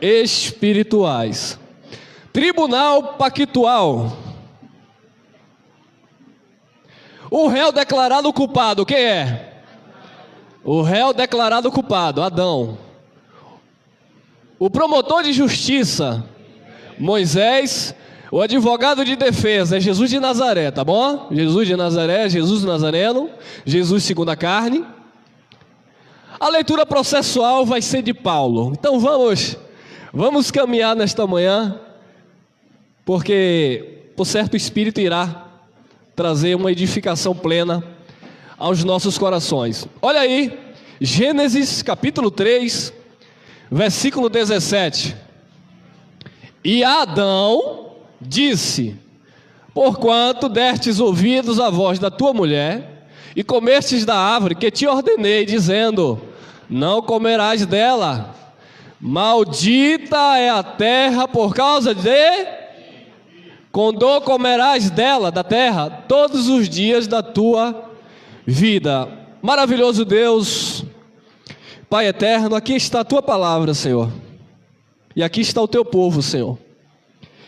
espirituais. Tribunal pactual. O réu declarado culpado, quem é? O réu declarado culpado, Adão. O promotor de justiça, Moisés. O advogado de defesa é Jesus de Nazaré, tá bom? Jesus de Nazaré, Jesus Nazareno, Jesus segundo a carne. A leitura processual vai ser de Paulo. Então vamos caminhar nesta manhã, porque o certo Espírito irá trazer uma edificação plena aos nossos corações. Olha aí, Gênesis capítulo 3, versículo 17. E Adão disse: porquanto destes ouvidos à voz da tua mulher, e comestes da árvore que te ordenei, dizendo: não comerás dela, maldita é a terra por causa de... Quando comerás dela, da terra, todos os dias da tua vida. Maravilhoso Deus, Pai eterno, aqui está a tua palavra, Senhor, e aqui está o teu povo, Senhor.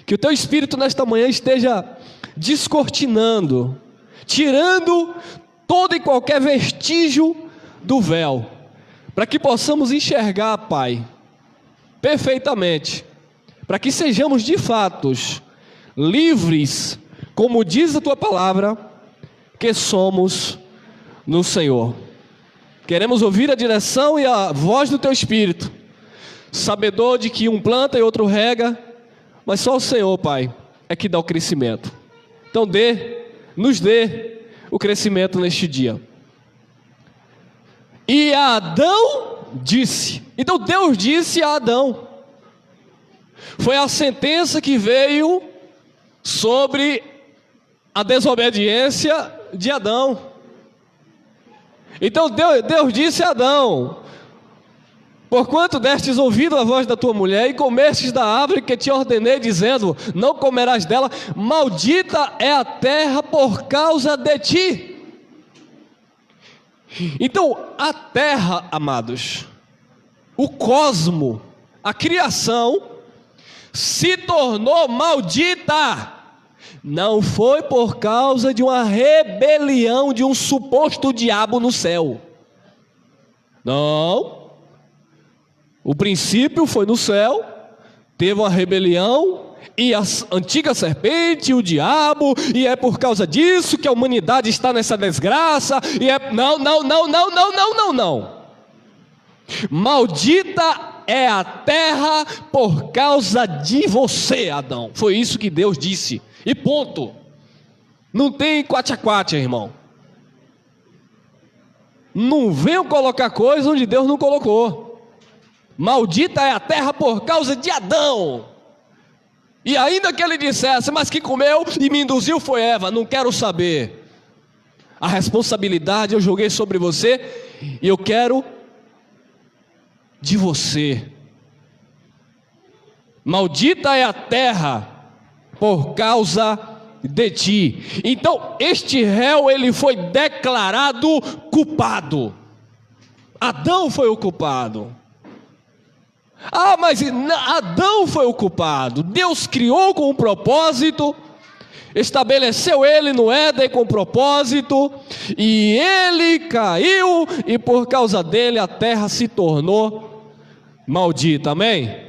Que o teu Espírito nesta manhã esteja descortinando, tirando todo e qualquer vestígio do véu, para que possamos enxergar, Pai, perfeitamente, para que sejamos de fato livres, como diz a tua palavra, que somos no Senhor. Queremos ouvir a direção e a voz do teu Espírito, sabedor de que um planta e outro rega, mas só o Senhor, Pai, é que dá o crescimento. Então nos dê o crescimento neste dia. E Adão disse. Então Deus disse a Adão. Foi a sentença que veio sobre a desobediência de Adão. Então Deus disse a Adão: porquanto destes ouvido a voz da tua mulher, e comestes da árvore que te ordenei, dizendo: não comerás dela, maldita é a terra por causa de ti. Então a terra, amados, o cosmo, a criação, se tornou maldita. Não foi por causa de uma rebelião de um suposto diabo no céu. Não. O princípio foi no céu, teve uma rebelião, e a antiga serpente, o diabo, e é por causa disso que a humanidade está nessa desgraça, e é... Não. Maldita é a terra por causa de você, Adão. Foi isso que Deus disse, e ponto. Não tem quate-quate, irmão. Não venham colocar coisa onde Deus não colocou. Maldita é a terra por causa de Adão. E ainda que ele dissesse: mas que comeu e me induziu foi Eva. Não quero saber. A responsabilidade eu joguei sobre você, e eu quero de você. Maldita é a terra por causa de ti. Então este réu, ele foi declarado culpado. Adão foi o culpado. Ah, mas Adão foi o culpado. Deus criou com um propósito, estabeleceu ele no Éden com propósito, e ele caiu, e por causa dele a terra se tornou maldita. Amém?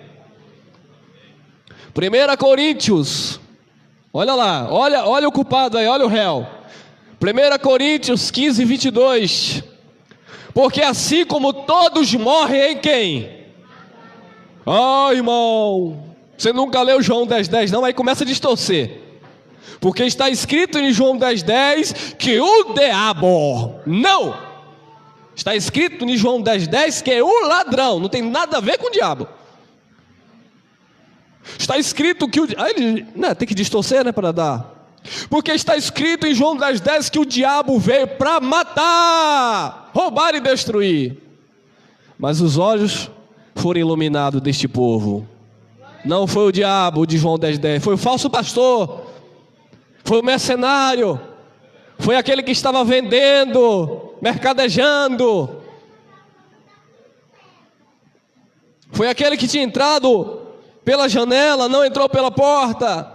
1 Coríntios, olha lá, olha o culpado aí, olha o réu. 1 Coríntios 15, 22. Porque assim como todos morrem em quem? Irmão, você nunca leu João 10,10 não? Aí começa a distorcer. Porque está escrito em João 10,10 que o diabo, não, está escrito em João 10,10 que é o ladrão, não tem nada a ver com o diabo. Está escrito que tem que distorcer, né, para dar. Porque está escrito em João 10,10 que o diabo veio para matar, roubar e destruir. Mas os olhos foram iluminados deste povo. Não foi o diabo de João 10,10, foi o falso pastor, foi o mercenário, foi aquele que estava vendendo, mercadejando, Foi aquele que tinha entrado pela janela, não entrou pela porta.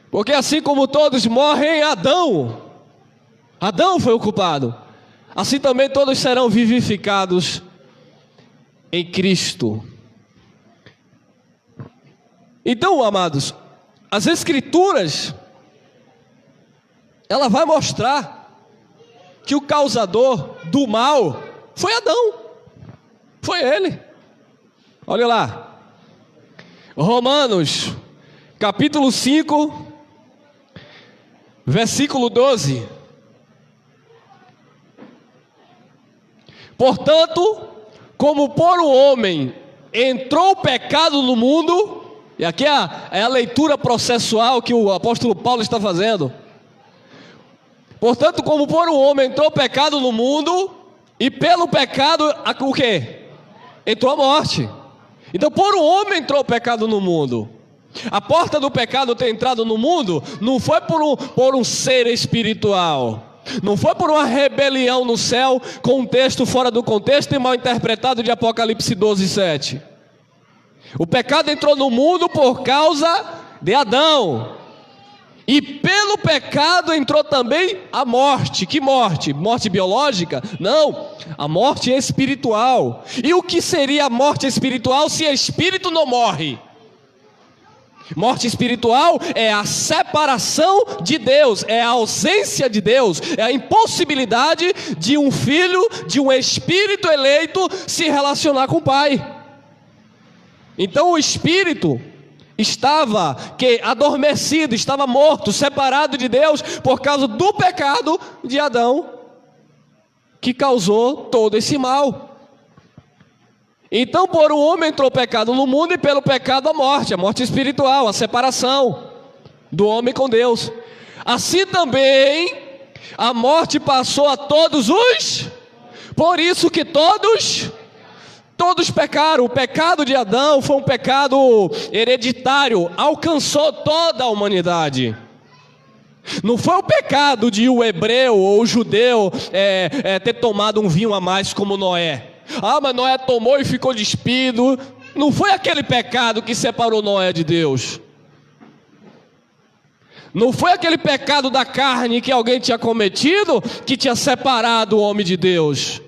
Porque assim como todos morrem em Adão foi o culpado, assim também todos serão vivificados em Cristo. Então, amados, as Escrituras, ela vai mostrar que o causador do mal foi Adão, foi ele. Olha lá, Romanos, capítulo 5, versículo 12. Portanto, como por um homem entrou o pecado no mundo, e aqui é a leitura processual que o apóstolo Paulo está fazendo. Portanto, como por um homem entrou o pecado no mundo, e pelo pecado, o quê? Entrou a morte. Então, por um homem entrou o pecado no mundo. A porta do pecado ter entrado no mundo não foi por um ser espiritual, não foi por uma rebelião no céu, com um texto fora do contexto e mal interpretado de Apocalipse 12:7. O pecado entrou no mundo por causa de Adão, e pelo pecado entrou também a morte. Que morte? Morte biológica? Não, a morte espiritual. E o que seria a morte espiritual se espírito não morre? Morte espiritual é a separação de Deus, é a ausência de Deus, é a impossibilidade de um filho, de um espírito eleito se relacionar com o Pai. Então o espírito estava adormecido, estava morto, separado de Deus por causa do pecado de Adão, que causou todo esse mal. Então por um homem entrou o pecado no mundo, e pelo pecado a morte espiritual, a separação do homem com Deus. Assim também a morte passou a todos os, por isso que todos pecaram. O pecado de Adão foi um pecado hereditário, alcançou toda a humanidade. Não foi o pecado de o hebreu ou o judeu ter tomado um vinho a mais como Noé. Mas Noé tomou e ficou despido. Não foi aquele pecado que separou Noé de Deus. Não foi aquele pecado da carne que alguém tinha cometido que tinha separado o homem de Deus.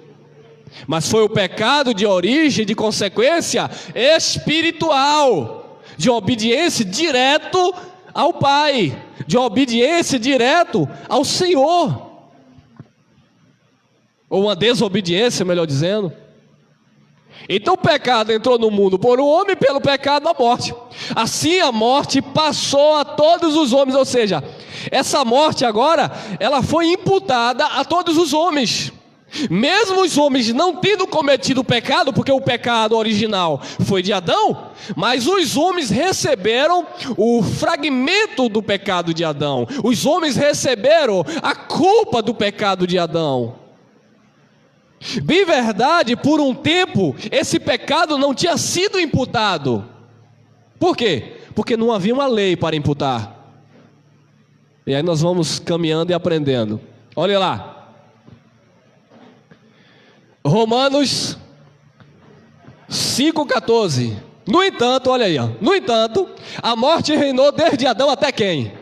Mas foi o pecado de origem, de consequência espiritual, de obediência direto ao Pai, de obediência direto ao Senhor, ou uma desobediência, melhor dizendo. Então o pecado entrou no mundo por um homem, pelo pecado a morte. Assim a morte passou a todos os homens, ou seja, essa morte agora, ela foi imputada a todos os homens. Mesmo os homens não tendo cometido o pecado, porque o pecado original foi de Adão, mas os homens receberam o fragmento do pecado de Adão. Os homens receberam a culpa do pecado de Adão. Bem verdade, por um tempo, esse pecado não tinha sido imputado. Por quê? Porque não havia uma lei para imputar. E aí nós vamos caminhando e aprendendo. Olha lá. Romanos 5,14. No entanto, olha aí, ó. No entanto, a morte reinou desde Adão até quem?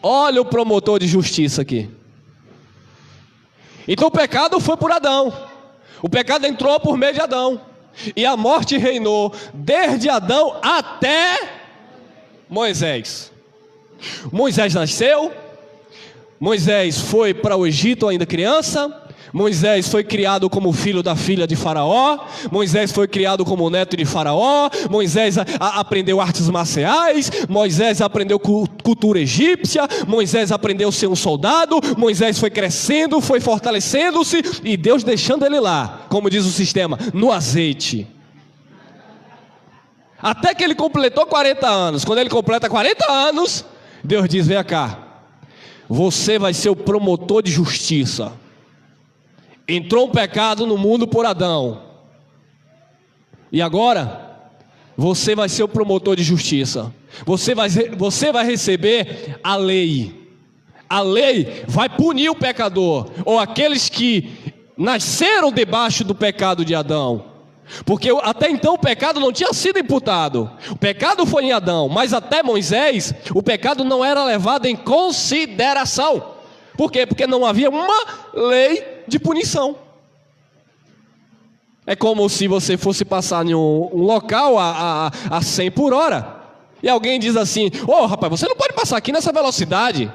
Olha o promotor de justiça aqui. Então o pecado foi por Adão. O pecado entrou por meio de Adão. E a morte reinou desde Adão até Moisés. Moisés nasceu. Moisés foi para o Egito ainda criança. Moisés foi criado como filho da filha de Faraó. Moisés foi criado como neto de Faraó. Moisés aprendeu artes marciais. Moisés aprendeu cultura egípcia. Moisés aprendeu a ser um soldado. Moisés foi crescendo, foi fortalecendo-se, e Deus deixando ele lá, como diz o sistema, no azeite, até que ele completou 40 anos. Quando ele completa 40 anos, Deus diz: vem cá, você vai ser o promotor de justiça. Entrou um pecado no mundo por Adão, e agora você vai ser o promotor de justiça. Você vai receber a lei. A lei vai punir o pecador, ou aqueles que nasceram debaixo do pecado de Adão. Porque até então o pecado não tinha sido imputado. O pecado foi em Adão, mas até Moisés o pecado não era levado em consideração. Por quê? Porque não havia uma lei de punição. É como se você fosse passar em um local a 100 por hora e alguém diz assim: ô rapaz, você não pode passar aqui nessa velocidade.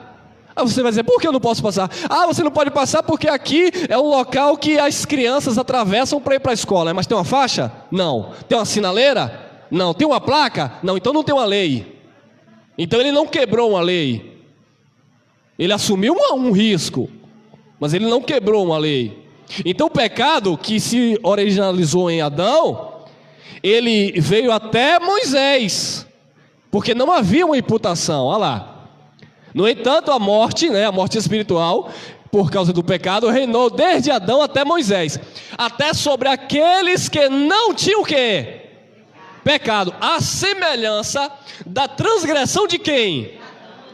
Aí você vai dizer: por que eu não posso passar? Ah, você não pode passar porque aqui é um local que as crianças atravessam para ir para a escola. Mas tem uma faixa? Não. Tem uma sinaleira? Não. Tem uma placa? Não. Então não tem uma lei. Então ele não quebrou uma lei. Ele assumiu um risco, mas ele não quebrou uma lei. Então o pecado que se originalizou em Adão, ele veio até Moisés, porque não havia uma imputação. Olha lá. No entanto, a morte espiritual, por causa do pecado, reinou desde Adão até Moisés, até sobre aqueles que não tinham o quê? Pecado. A semelhança da transgressão de quem?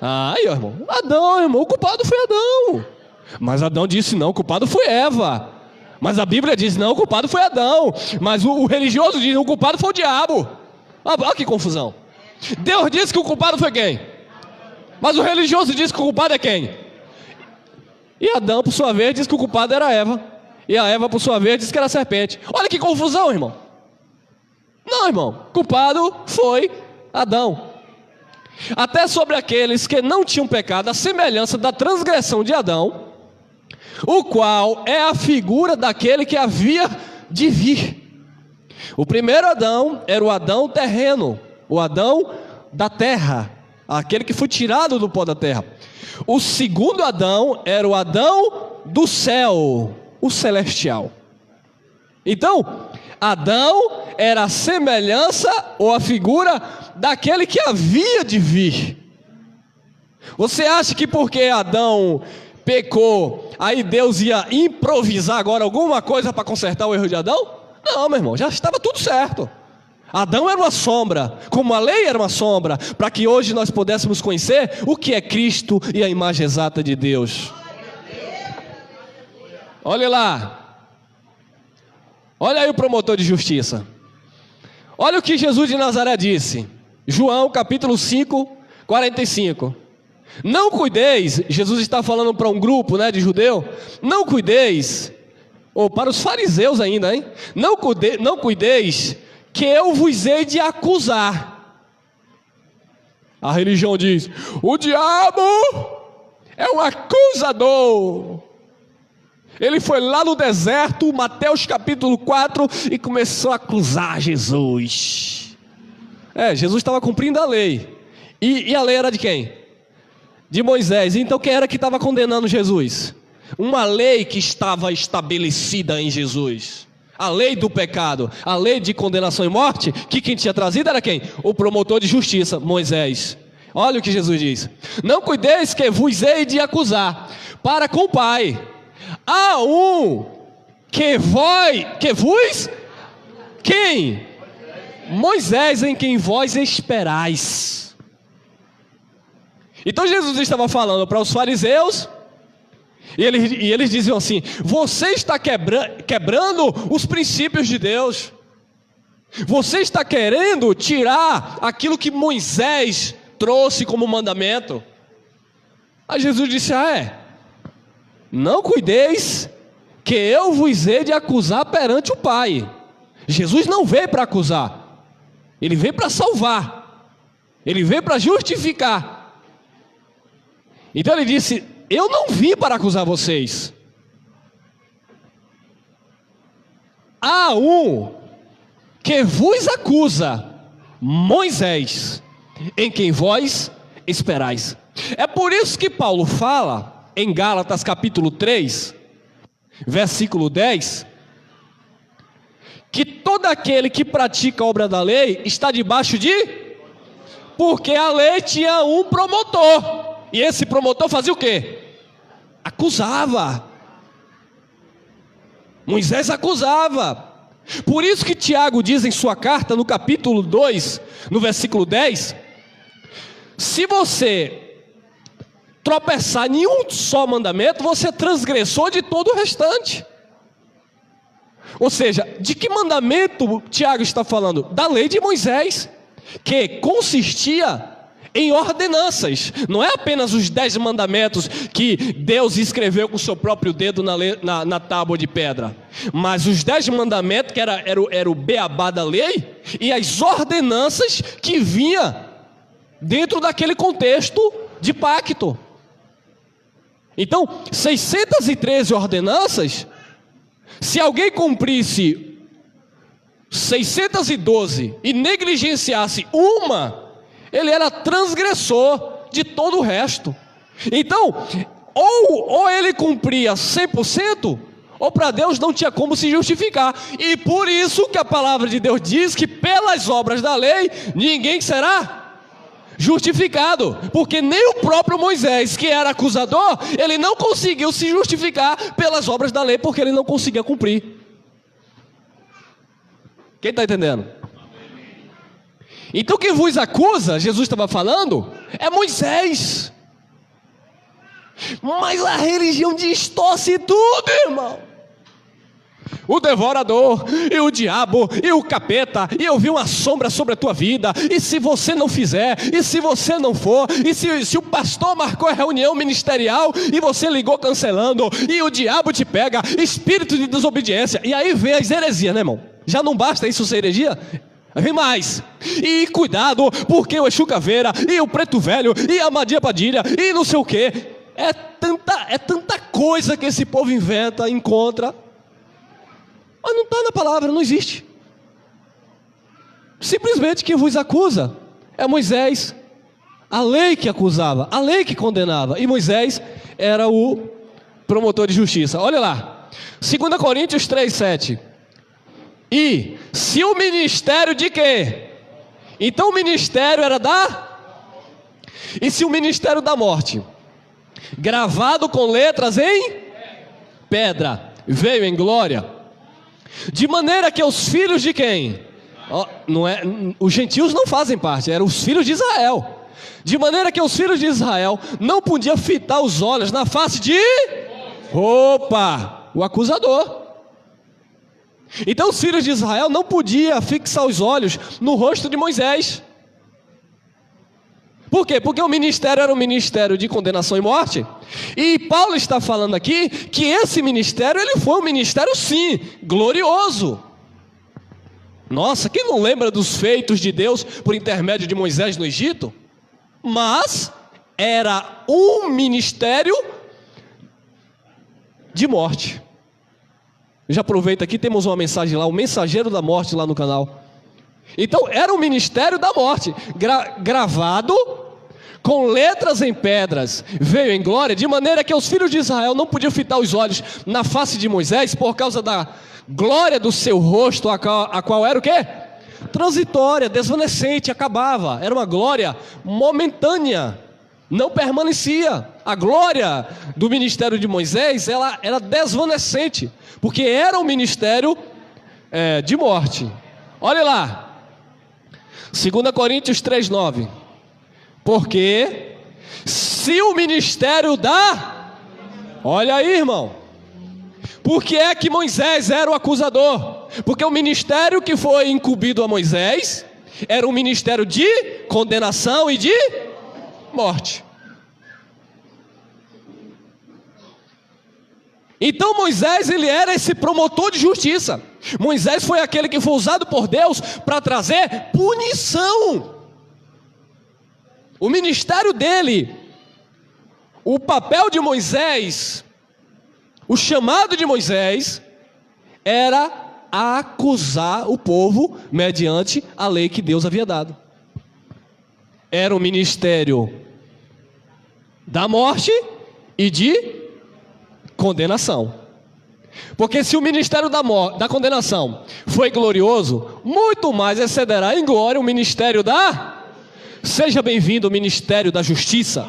Aí, irmão, Adão, irmão, o culpado foi Adão. Mas Adão disse: não, o culpado foi Eva. Mas a Bíblia diz: não, o culpado foi Adão. Mas o religioso diz: o culpado foi o diabo. Olha que confusão. Deus disse que o culpado foi quem? Mas o religioso diz que o culpado é quem? E Adão, por sua vez, diz que o culpado era Eva. E a Eva, por sua vez, diz que era a serpente. Olha que confusão, irmão. Não, irmão, o culpado foi Adão. Até sobre aqueles que não tinham pecado, a semelhança da transgressão de Adão, o qual é a figura daquele que havia de vir. O primeiro Adão era o Adão terreno, o Adão da terra, aquele que foi tirado do pó da terra. O segundo Adão era o Adão do céu, o celestial. Então, Adão era a semelhança ou a figura daquele que havia de vir. Você acha que porque Adão pecou, aí Deus ia improvisar agora alguma coisa para consertar o erro de Adão? Não, meu irmão, já estava tudo certo. Adão era uma sombra, como a lei era uma sombra, para que hoje nós pudéssemos conhecer o que é Cristo e a imagem exata de Deus. Olha lá, olha aí o promotor de justiça. Olha o que Jesus de Nazaré disse, João capítulo 5, 45. Não cuideis, Jesus está falando para um grupo de judeu, não cuideis, ou para os fariseus ainda, hein? Não cuideis que eu vos hei de acusar. A religião diz: o diabo é um acusador. Ele foi lá no deserto, Mateus capítulo 4, e começou a acusar Jesus. Jesus estava cumprindo a lei. E a lei era de quem? De Moisés. Então quem era que estava condenando Jesus? Uma lei que estava estabelecida em Jesus. A lei do pecado, a lei de condenação e morte, que quem tinha trazido era quem? O promotor de justiça, Moisés. Olha o que Jesus diz: não cuideis que vos hei de acusar para com o Pai. Há um que vos, quem? Moisés, em quem vós esperais. Então Jesus estava falando para os fariseus, e eles diziam assim: você está quebrando os princípios de Deus. Você está querendo tirar aquilo que Moisés trouxe como mandamento. Aí Jesus disse: não cuideis que eu vos hei de acusar perante o Pai. Jesus não veio para acusar, ele veio para salvar, ele veio para justificar. Então ele disse: eu não vim para acusar vocês. Há um que vos acusa, Moisés, em quem vós esperais. É por isso que Paulo fala em Gálatas capítulo 3, versículo 10, que todo aquele que pratica a obra da lei está debaixo de... Porque a lei tinha um promotor, e esse promotor fazia o quê? Acusava. Moisés acusava. Por isso que Tiago diz em sua carta, no capítulo 2, no versículo 10, se você tropeçar em um só mandamento, você transgressou de todo o restante. Ou seja, de que mandamento Tiago está falando? Da lei de Moisés, que consistia em ordenanças. Não é apenas os 10 mandamentos que Deus escreveu com o seu próprio dedo na tábua de pedra, mas os 10 mandamentos que era o beabá da lei, e as ordenanças que vinha dentro daquele contexto de pacto. Então, 613 ordenanças, se alguém cumprisse 612 e negligenciasse uma, ele era transgressor de todo o resto. Então, ou ele cumpria 100%, ou para Deus não tinha como se justificar. E por isso que a palavra de Deus diz que pelas obras da lei ninguém será justificado, porque nem o próprio Moisés, que era acusador, ele não conseguiu se justificar pelas obras da lei, porque ele não conseguia cumprir. Quem está entendendo? Então quem vos acusa, Jesus estava falando, é Moisés. Mas a religião distorce tudo, irmão. O devorador, e o diabo, e o capeta, e eu vi uma sombra sobre a tua vida, e se você não fizer, e se você não for, e se o pastor marcou a reunião ministerial, e você ligou cancelando, e o diabo te pega, espírito de desobediência, e aí vem as heresias, né, irmão? Já não basta isso ser heresia? Vem mais, e cuidado, porque o Exu Caveira, e o Preto Velho, e a Madia Padilha, e não sei o que, é tanta coisa que esse povo inventa, encontra, mas não está na palavra, não existe. Simplesmente quem vos acusa é Moisés, a lei que acusava, a lei que condenava, e Moisés era o promotor de justiça. Olha lá, 2 Coríntios 3:7. E se o ministério de quê? Então o ministério era e se o ministério da morte, gravado com letras em pedra, veio em glória, de maneira que os filhos de quem? Os gentios não fazem parte, eram os filhos de Israel. De maneira que os filhos de Israel não podiam fitar os olhos na face de o acusador. Então os filhos de Israel não podiam fixar os olhos no rosto de Moisés. Por quê? Porque o ministério era um ministério de condenação e morte. E Paulo está falando aqui que esse ministério, ele foi um ministério sim, glorioso. Nossa, quem não lembra dos feitos de Deus por intermédio de Moisés no Egito? Mas era um ministério de morte. Já aproveita aqui, temos uma mensagem lá, o mensageiro da morte lá no canal. Então era um ministério da morte, gravado com letras em pedras, veio em glória, de maneira que os filhos de Israel não podiam fitar os olhos na face de Moisés, por causa da glória do seu rosto, a qual era o quê? Transitória, desvanecente, acabava. Era uma glória momentânea, não permanecia. A glória do ministério de Moisés, ela era desvanecente, porque era um ministério de morte. Olha lá, 2 Coríntios 3:9. Porque se o ministério olha aí, irmão, por que é que Moisés era o acusador? Porque o ministério que foi incumbido a Moisés era um ministério de condenação e de morte. Então Moisés, ele era esse promotor de justiça. Moisés foi aquele que foi usado por Deus para trazer punição. O ministério dele, o papel de Moisés, o chamado de Moisés, era acusar o povo mediante a lei que Deus havia dado. Era um ministério da morte e de condenação. Porque se o ministério da condenação foi glorioso, muito mais excederá em glória o ministério Seja bem-vindo ao ministério da justiça,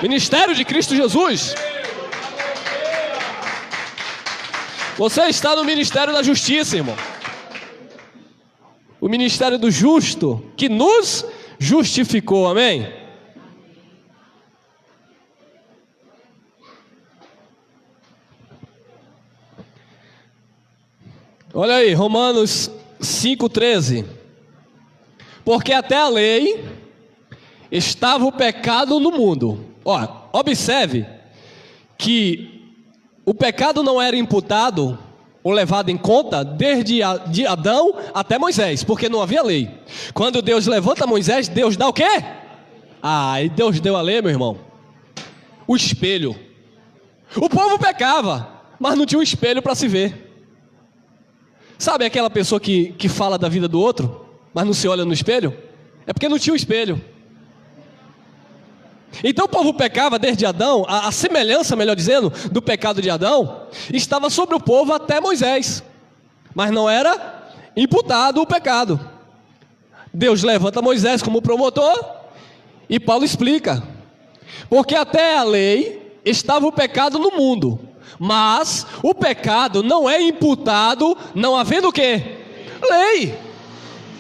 ministério de Cristo Jesus. Você está no ministério da justiça, irmão. O ministério do justo, que nos justificou, amém? Olha aí, Romanos 5,13. Porque até a lei estava o pecado no mundo. Ó, observe que o pecado não era imputado ou levado em conta desde de Adão até Moisés, porque não havia lei. Quando Deus levanta Moisés, Deus dá o quê? E Deus deu a lei, meu irmão. O espelho. O povo pecava, mas não tinha um espelho para se ver. Sabe aquela pessoa que fala da vida do outro, mas não se olha no espelho? É porque não tinha um espelho. Então o povo pecava desde Adão, a semelhança, melhor dizendo, do pecado de Adão, estava sobre o povo até Moisés, mas não era imputado o pecado. Deus levanta Moisés como promotor, e Paulo explica, porque até a lei estava o pecado no mundo, mas o pecado não é imputado, não havendo o quê? Lei.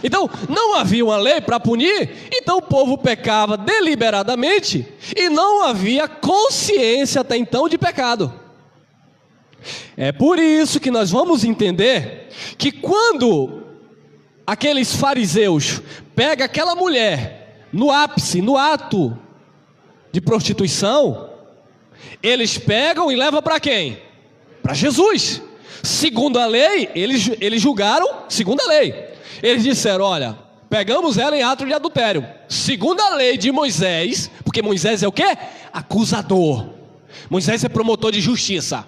Então, não havia uma lei para punir, então o povo pecava deliberadamente e não havia consciência até então de pecado. É por isso que nós vamos entender que quando aqueles fariseus pegam aquela mulher no ápice, no ato de prostituição, eles pegam e levam para quem? Para Jesus. Segundo a lei, eles julgaram segundo a lei. Eles disseram, olha, pegamos ela em ato de adultério. Segundo a lei de Moisés, porque Moisés é o quê? Acusador. Moisés é promotor de justiça.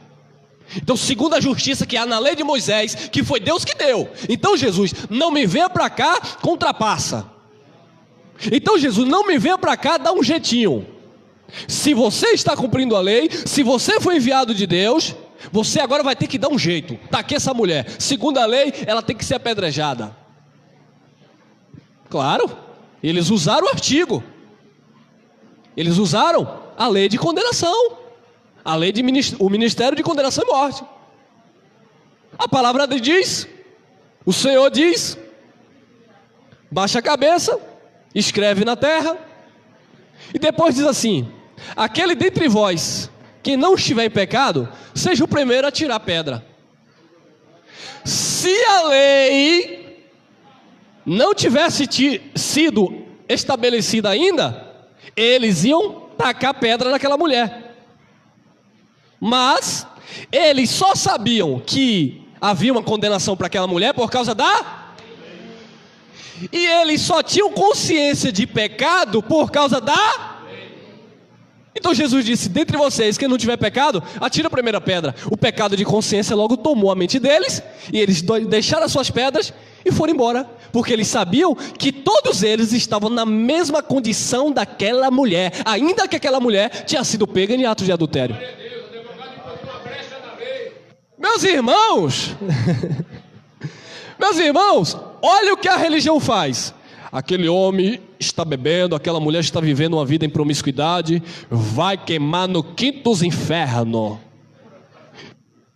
Então, segundo a justiça que há na lei de Moisés, que foi Deus que deu. Então, Jesus, não me venha para cá com trapaça. Então, Jesus, não me venha para cá dar um jeitinho. Se você está cumprindo a lei, se você foi enviado de Deus, você agora vai ter que dar um jeito. Tá aqui essa mulher. Segundo a lei, ela tem que ser apedrejada. Claro, eles usaram o artigo. Eles usaram a lei de condenação. A lei de o ministério de condenação e morte. A palavra diz, o Senhor diz, baixa a cabeça, escreve na terra, e depois diz assim, aquele dentre vós que não estiver em pecado, seja o primeiro a tirar a pedra. Se a lei não tivesse sido estabelecida ainda, eles iam tacar pedra naquela mulher. Mas eles só sabiam que havia uma condenação para aquela mulher por causa da... E eles só tinham consciência de pecado por causa da... Então Jesus disse, dentre vocês, quem não tiver pecado, atira a primeira pedra. O pecado de consciência logo tomou a mente deles, e eles deixaram as suas pedras e foram embora, porque eles sabiam que todos eles estavam na mesma condição daquela mulher, ainda que aquela mulher tinha sido pega em atos de adultério. Meus irmãos, meus irmãos, olha o que a religião faz. Aquele homem está bebendo, aquela mulher está vivendo uma vida em promiscuidade, vai queimar no quinto dos infernos.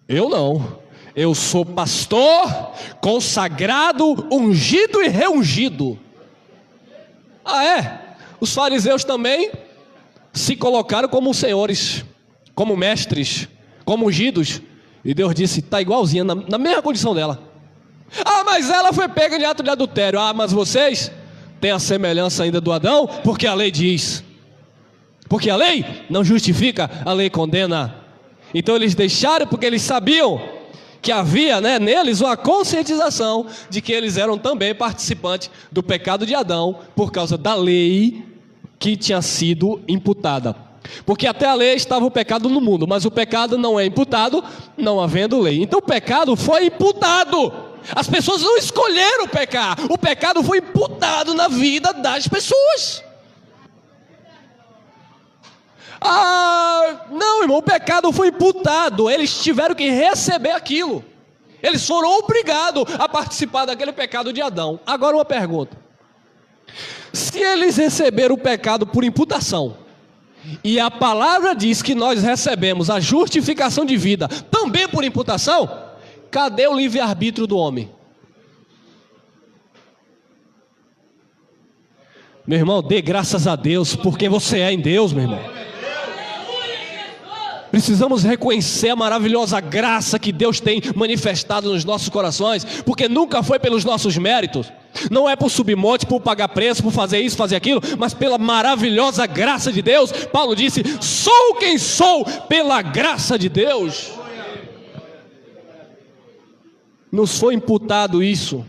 Eu não, eu sou pastor, consagrado, ungido e reungido. Os fariseus também se colocaram como senhores, como mestres, como ungidos. E Deus disse, está igualzinha, na mesma condição dela. Mas ela foi pega de ato de adultério. Mas vocês têm a semelhança ainda do Adão, porque a lei diz. Porque a lei não justifica, a lei condena. Então eles deixaram, porque eles sabiam que havia neles uma conscientização de que eles eram também participantes do pecado de Adão, por causa da lei que tinha sido imputada. Porque até a lei estava o pecado no mundo, mas o pecado não é imputado, não havendo lei. Então o pecado foi imputado. As pessoas não escolheram pecar, o pecado foi imputado na vida das pessoas. Não, irmão, o pecado foi imputado, eles tiveram que receber aquilo. Eles foram obrigados a participar daquele pecado de Adão. Agora uma pergunta: se eles receberam o pecado por imputação, e a palavra diz que nós recebemos a justificação de vida também por imputação, cadê o livre-arbítrio do homem? Meu irmão, dê graças a Deus, porque você é em Deus, meu irmão. precisamos reconhecer a maravilhosa graça que Deus tem manifestado nos nossos corações, porque nunca foi pelos nossos méritos, não é por submonte, por pagar preço, por fazer isso, fazer aquilo, mas pela maravilhosa graça de Deus. Paulo disse: sou quem sou pela graça de Deus. Nos foi imputado isso.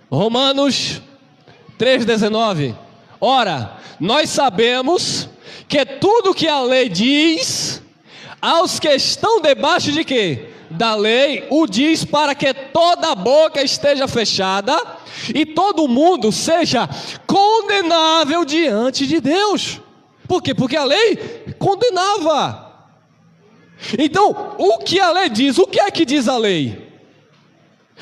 Romanos 3,19. Ora, nós sabemos que tudo que a lei diz, aos que estão debaixo de quê? Da lei, o diz para que toda a boca esteja fechada e todo mundo seja condenável diante de Deus. Por quê? Porque a lei condenava. Então, o que a lei diz? O que é que diz a lei?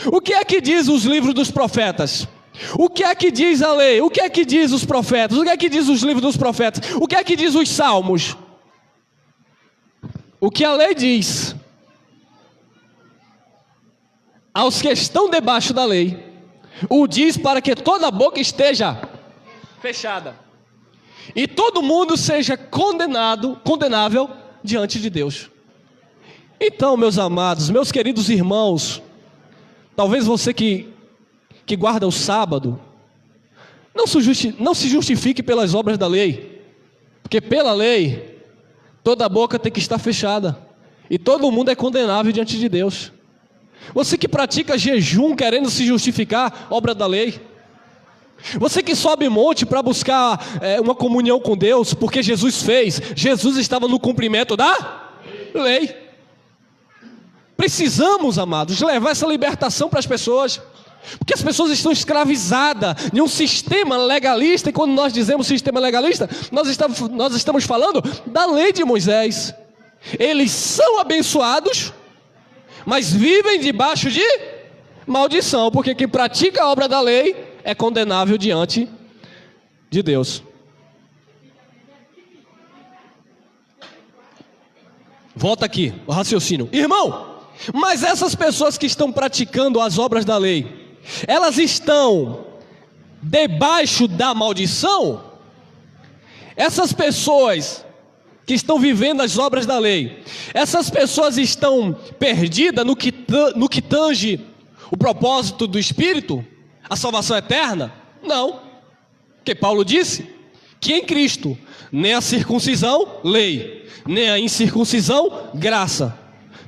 O que é que diz os livros dos profetas? O que é que diz a lei? O que é que diz os profetas? O que é que diz os livros dos profetas? O que é que diz os salmos? O que a lei diz? Aos que estão debaixo da lei, o diz para que toda a boca esteja fechada e todo mundo seja condenável diante de Deus. Então, meus amados, meus queridos irmãos, talvez você que guarda o sábado, não se justifique pelas obras da lei, porque pela lei, toda a boca tem que estar fechada, e todo mundo é condenável diante de Deus. Você que pratica jejum querendo se justificar, obra da lei. Você que sobe monte para buscar uma comunhão com Deus, porque Jesus fez, Jesus estava no cumprimento da lei. Precisamos, amados, levar essa libertação para as pessoas, porque as pessoas estão escravizadas em um sistema legalista. E quando nós dizemos sistema legalista, nós estamos falando da lei de Moisés. Eles são abençoados, mas vivem debaixo de maldição, porque quem pratica a obra da lei é condenável diante de Deus. Volta aqui, o raciocínio. Irmão, mas essas pessoas que estão praticando as obras da lei, elas estão debaixo da maldição? Essas pessoas que estão vivendo as obras da lei, essas pessoas estão perdidas no que tange o propósito do Espírito, a salvação eterna? Não, porque Paulo disse que em Cristo nem a circuncisão, lei, nem a incircuncisão, graça,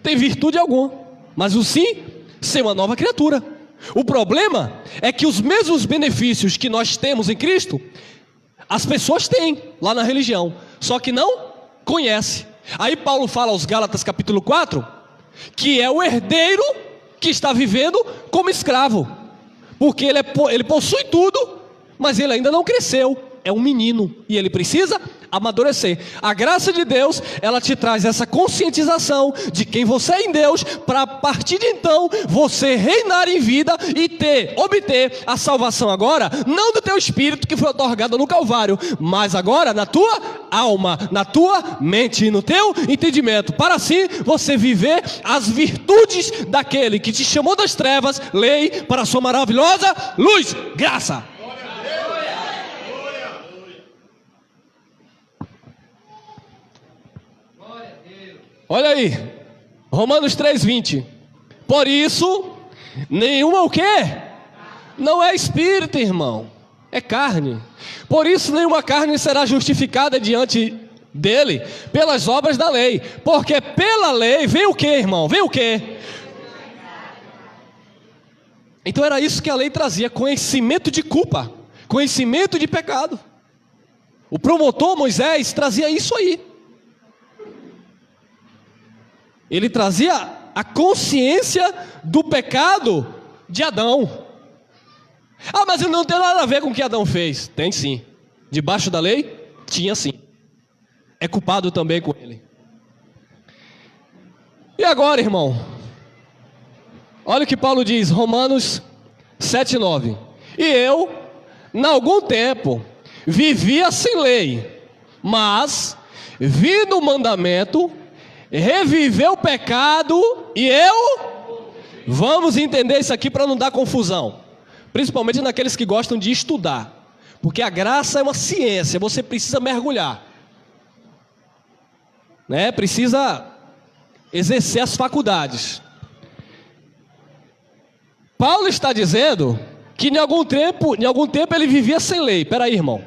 tem virtude alguma, mas o sim, ser uma nova criatura. O problema é que os mesmos benefícios que nós temos em Cristo, as pessoas têm lá na religião, só que não conhece. Aí Paulo fala aos Gálatas capítulo 4, que é o herdeiro que está vivendo como escravo, porque ele possui tudo, mas ele ainda não cresceu, é um menino, e ele precisa amadurecer. A graça de Deus, ela te traz essa conscientização de quem você é em Deus, para a partir de então, você reinar em vida e obter a salvação agora, não do teu espírito que foi otorgado no Calvário, mas agora na tua alma, na tua mente e no teu entendimento, para assim você viver as virtudes daquele que te chamou das trevas, lei, para a sua maravilhosa luz, graça. Olha aí, Romanos 3,20. Por isso, nenhuma o quê? Não é espírito, irmão, é carne. Por isso nenhuma carne será justificada diante dele pelas obras da lei, porque pela lei vem o quê, irmão? Vem o quê? Então era isso que a lei trazia: conhecimento de culpa, conhecimento de pecado. O promotor Moisés trazia isso aí. Ele trazia a consciência do pecado de Adão. Ah, mas não tem nada a ver com o que Adão fez. Tem sim. Debaixo da lei, tinha sim. É culpado também com ele. E agora, irmão? Olha o que Paulo diz, Romanos 7,9. E eu, em algum tempo, vivia sem lei, mas, vindo o mandamento, reviveu o pecado, e eu, vamos entender isso aqui para não dar confusão, principalmente naqueles que gostam de estudar, porque a graça é uma ciência, você precisa mergulhar. né? Precisa exercer as faculdades. Paulo está dizendo que em algum tempo ele vivia sem lei. Peraí, irmão.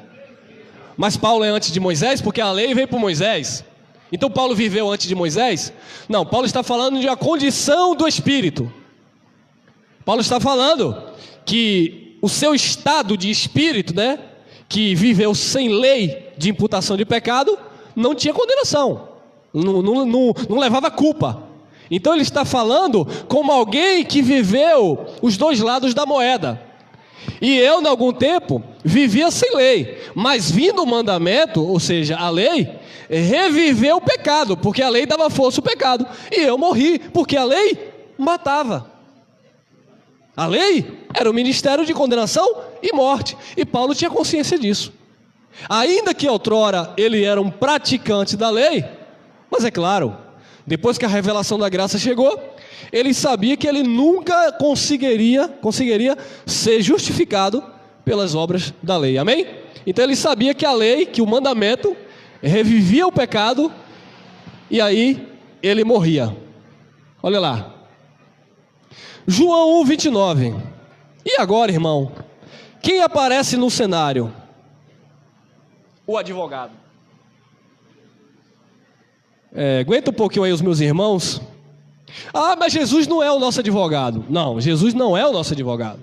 Mas Paulo é antes de Moisés, porque a lei veio por Moisés. Então Paulo viveu antes de Moisés? Não, Paulo está falando de uma condição do espírito. Paulo está falando que o seu estado de espírito, né, que viveu sem lei de imputação de pecado, não tinha condenação, não levava culpa. Então ele está falando como alguém que viveu os dois lados da moeda. E eu, em algum tempo, vivia sem lei, mas vindo o mandamento, ou seja, a lei, reviveu o pecado, porque a lei dava força ao pecado, e eu morri, porque a lei matava. A lei era o ministério de condenação e morte, e Paulo tinha consciência disso. Ainda que outrora ele era um praticante da lei, mas é claro, depois que a revelação da graça chegou, ele sabia que ele nunca conseguiria ser justificado pelas obras da lei, amém? Então ele sabia que a lei, que o mandamento, revivia o pecado, e aí ele morria. Olha lá, João 1:29. E agora, irmão, quem aparece no cenário? O advogado. Aguenta um pouquinho aí os meus irmãos. Ah, mas Jesus não é o nosso advogado. Não, Jesus não é o nosso advogado.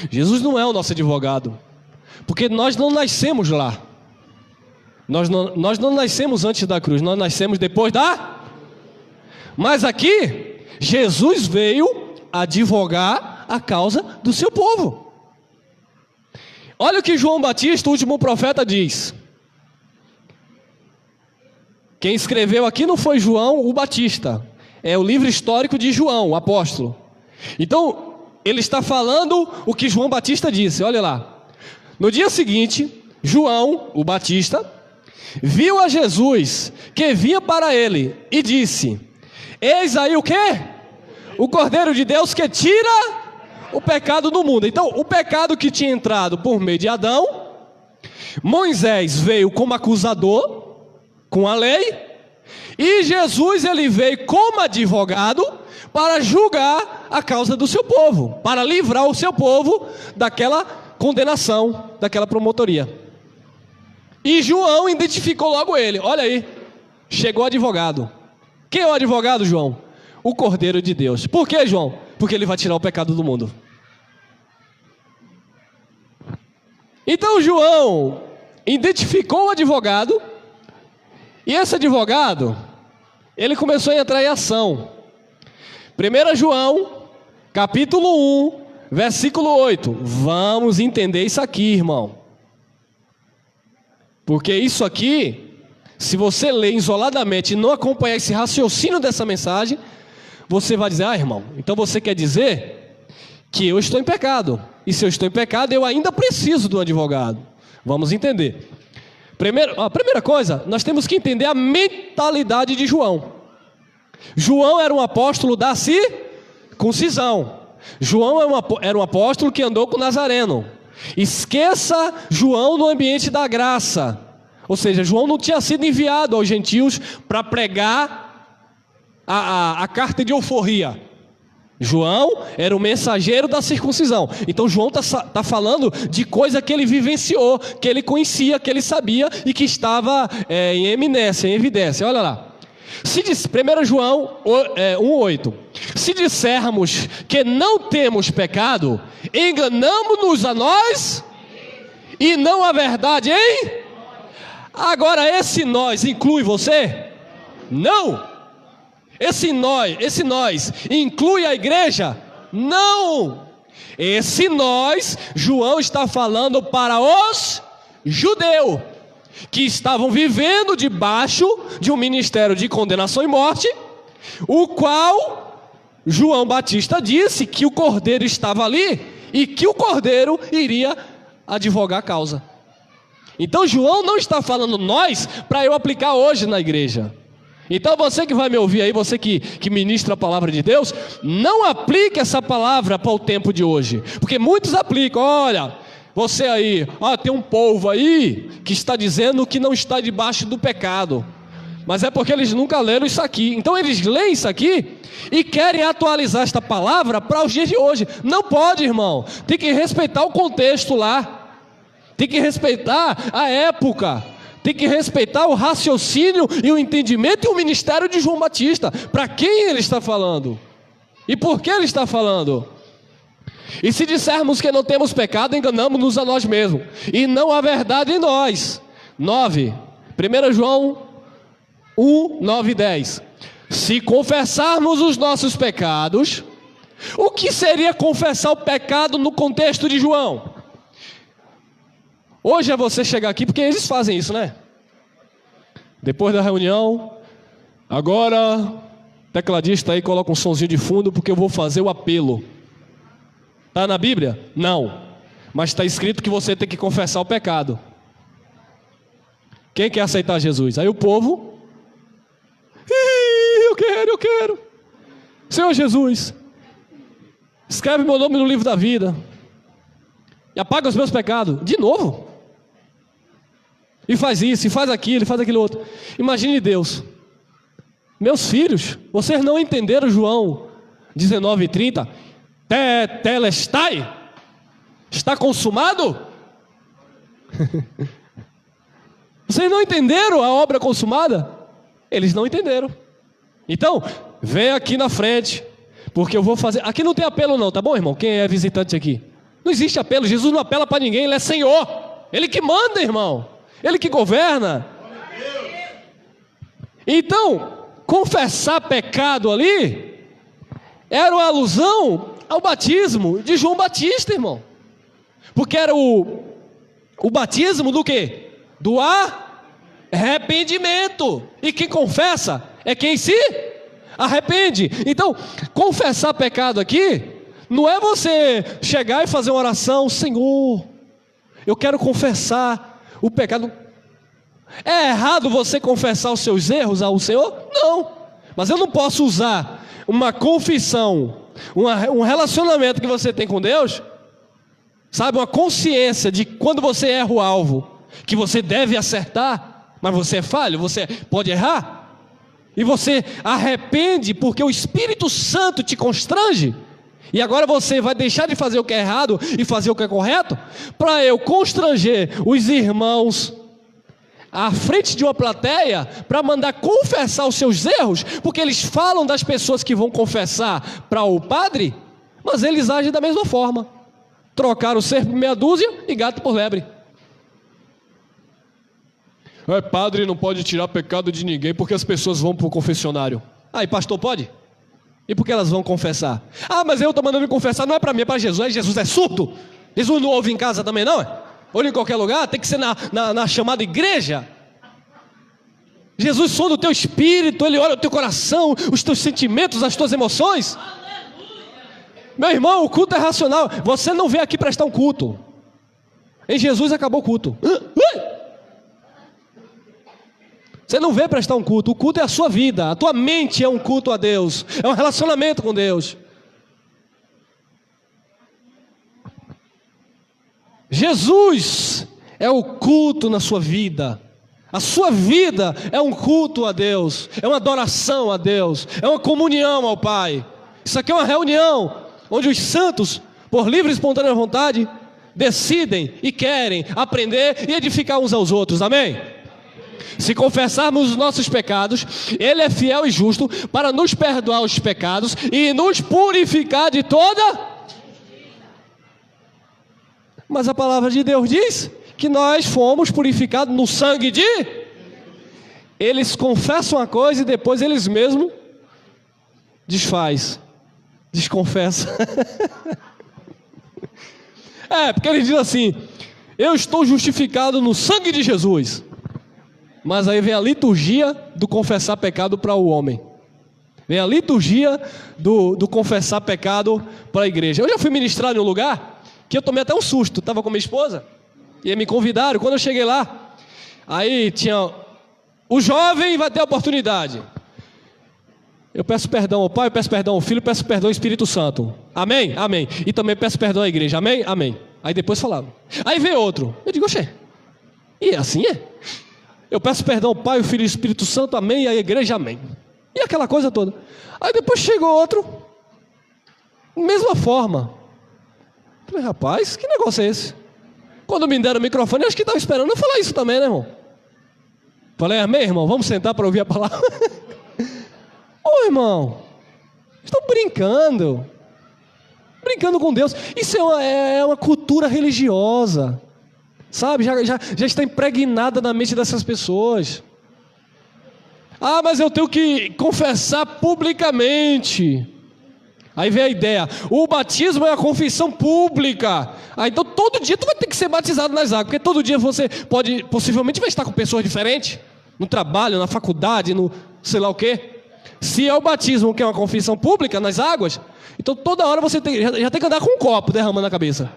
Jesus não é o nosso advogado, porque nós não nascemos lá. Nós não nascemos antes da cruz, nós nascemos depois da... Mas aqui, Jesus veio advogar a causa do seu povo. Olha o que João Batista, o último profeta, diz. Quem escreveu aqui não foi João o Batista, é o livro histórico de João, o apóstolo. Então, ele está falando o que João Batista disse, olha lá. No dia seguinte, João, o Batista, viu a Jesus que vinha para ele e disse: eis aí o quê? O Cordeiro de Deus que tira o pecado do mundo. Então, o pecado que tinha entrado por meio de Adão, Moisés veio como acusador, com a lei, e Jesus ele veio como advogado para julgar a causa do seu povo, para livrar o seu povo daquela condenação, daquela promotoria. E João identificou logo ele, olha aí, chegou o advogado. Quem é o advogado, João? O Cordeiro de Deus. Por quê, João? Porque ele vai tirar o pecado do mundo. Então João identificou o advogado, e esse advogado, ele começou a entrar em ação. 1 João, capítulo 1, versículo 8. Vamos entender isso aqui, irmão. Porque isso aqui, se você ler isoladamente e não acompanhar esse raciocínio dessa mensagem, você vai dizer: ah, irmão, então você quer dizer que eu estou em pecado. E se eu estou em pecado, eu ainda preciso do advogado. Vamos entender. A primeira coisa, nós temos que entender a mentalidade de João. João era um apóstolo da circuncisão. João era um apóstolo que andou com Nazareno. Esqueça João no ambiente da graça. Ou seja, João não tinha sido enviado aos gentios para pregar a carta de euforia. João era o mensageiro da circuncisão. Então João está falando de coisa que ele vivenciou, que ele conhecia, que ele sabia e que estava em eminência, em evidência. Olha lá. 1 João 1,8. Se dissermos que não temos pecado, enganamos-nos a nós e não a verdade, hein? Agora esse nós inclui você? Não. Esse nós inclui a igreja? Não. Esse nós, João está falando para os judeus que estavam vivendo debaixo de um ministério de condenação e morte, o qual João Batista disse que o Cordeiro estava ali e que o Cordeiro iria advogar a causa. Então João não está falando nós para eu aplicar hoje na igreja. Então você que vai me ouvir aí, você que ministra a palavra de Deus, não aplique essa palavra para o tempo de hoje, porque muitos aplicam. Olha, Você aí, tem um povo aí que está dizendo que não está debaixo do pecado. Mas é porque eles nunca leram isso aqui. Então eles leem isso aqui e querem atualizar esta palavra para os dias de hoje. Não pode, irmão. Tem que respeitar o contexto lá. Tem que respeitar a época. Tem que respeitar o raciocínio e o entendimento e o ministério de João Batista. Para quem ele está falando? E por que ele está falando? E se dissermos que não temos pecado, enganamos-nos a nós mesmos. E não há verdade em nós. 9. 1 João 1, 9 e 10. Se confessarmos os nossos pecados, o que seria confessar o pecado no contexto de João? Hoje é você chegar aqui, porque eles fazem isso, né? Depois da reunião, agora, tecladista aí coloca um sonzinho de fundo, porque eu vou fazer o apelo. Está na Bíblia? Não. Mas está escrito que você tem que confessar o pecado. Quem quer aceitar Jesus? Aí o povo... Eu quero. Senhor Jesus, escreve meu nome no livro da vida e apaga os meus pecados. De novo? E faz isso, e faz aquilo, e faz aquilo outro. Imagine Deus. Meus filhos, vocês não entenderam João 19:30? Telestai? Está consumado? Vocês não entenderam a obra consumada? Eles não entenderam. Então, vem aqui na frente, porque eu vou fazer... Aqui não tem apelo não, tá bom, irmão? Quem é visitante aqui? Não existe apelo, Jesus não apela para ninguém, Ele é Senhor. Ele que manda, irmão. Ele que governa. Então, confessar pecado ali era uma alusão ao batismo de João Batista, irmão. Porque era o batismo do quê? Do arrependimento. E quem confessa é quem se arrepende. Então, confessar pecado aqui não é você chegar e fazer uma oração: Senhor, eu quero confessar o pecado. É errado você confessar os seus erros ao Senhor? Não. Mas eu não posso usar uma confissão, um relacionamento que você tem com Deus, sabe, uma consciência de quando você erra o alvo, que você deve acertar, mas você é falho, você pode errar, e você arrepende porque o Espírito Santo te constrange, e agora você vai deixar de fazer o que é errado e fazer o que é correto, para eu constranger os irmãos à frente de uma plateia, para mandar confessar os seus erros, porque eles falam das pessoas que vão confessar para o padre, mas eles agem da mesma forma. Trocaram o cerco por meia dúzia e gato por lebre. Padre não pode tirar pecado de ninguém porque as pessoas vão para o confessionário. E pastor pode? E por que elas vão confessar? Mas eu estou mandando confessar, não é para mim, é para Jesus. Jesus é surdo? Jesus não ouve em casa também não? Ou em qualquer lugar? Tem que ser na chamada igreja. Jesus sonda o teu espírito, Ele olha o teu coração, os teus sentimentos, as tuas emoções. Meu irmão, o culto é racional. Você não veio aqui prestar um culto. Em Jesus acabou o culto. Você não veio prestar um culto. O culto é a sua vida. A tua mente é um culto a Deus. É um relacionamento com Deus. Jesus é o culto na sua vida. A sua vida é um culto a Deus. É uma adoração a Deus. É uma comunhão ao Pai. Isso aqui é uma reunião onde os santos, por livre e espontânea vontade, decidem e querem aprender e edificar uns aos outros. Amém? Se confessarmos os nossos pecados, Ele é fiel e justo para nos perdoar os pecados e nos purificar de toda... Mas a palavra de Deus diz que nós fomos purificados no sangue de... Eles confessam uma coisa e depois eles mesmos desconfessam. Porque eles dizem assim: eu estou justificado no sangue de Jesus. Mas aí vem a liturgia do confessar pecado para o homem. Vem a liturgia do confessar pecado para a igreja. Eu já fui ministrar em um lugar que eu tomei até um susto. Estava com minha esposa e me convidaram. Quando eu cheguei lá, aí tinha... O jovem vai ter a oportunidade. Eu peço perdão ao Pai, eu peço perdão ao Filho, eu peço perdão ao Espírito Santo. Amém? Amém. E também peço perdão à igreja. Amém? Amém. Aí depois falava. Aí veio outro. Eu digo, oxê, e é assim é? Eu peço perdão ao Pai, o Filho e o Espírito Santo, amém, e a igreja, amém. E aquela coisa toda. Aí depois chegou outro, mesma forma. Falei, rapaz, que negócio é esse? Quando me deram o microfone, eu acho que estava esperando eu falar isso também, né, irmão? Falei, amém, irmão, vamos sentar para ouvir a palavra. Ô, irmão, estão brincando com Deus. Isso é uma cultura religiosa, sabe? Já está impregnada na mente dessas pessoas. Ah, mas eu tenho que confessar publicamente. Aí vem a ideia, o batismo é a confissão pública. Ah, então todo dia tu vai ter que ser batizado nas águas, porque todo dia você possivelmente vai estar com pessoas diferentes, no trabalho, na faculdade, no sei lá o quê. Se é o batismo que é uma confissão pública nas águas, então toda hora você já tem que andar com um copo derramando na cabeça.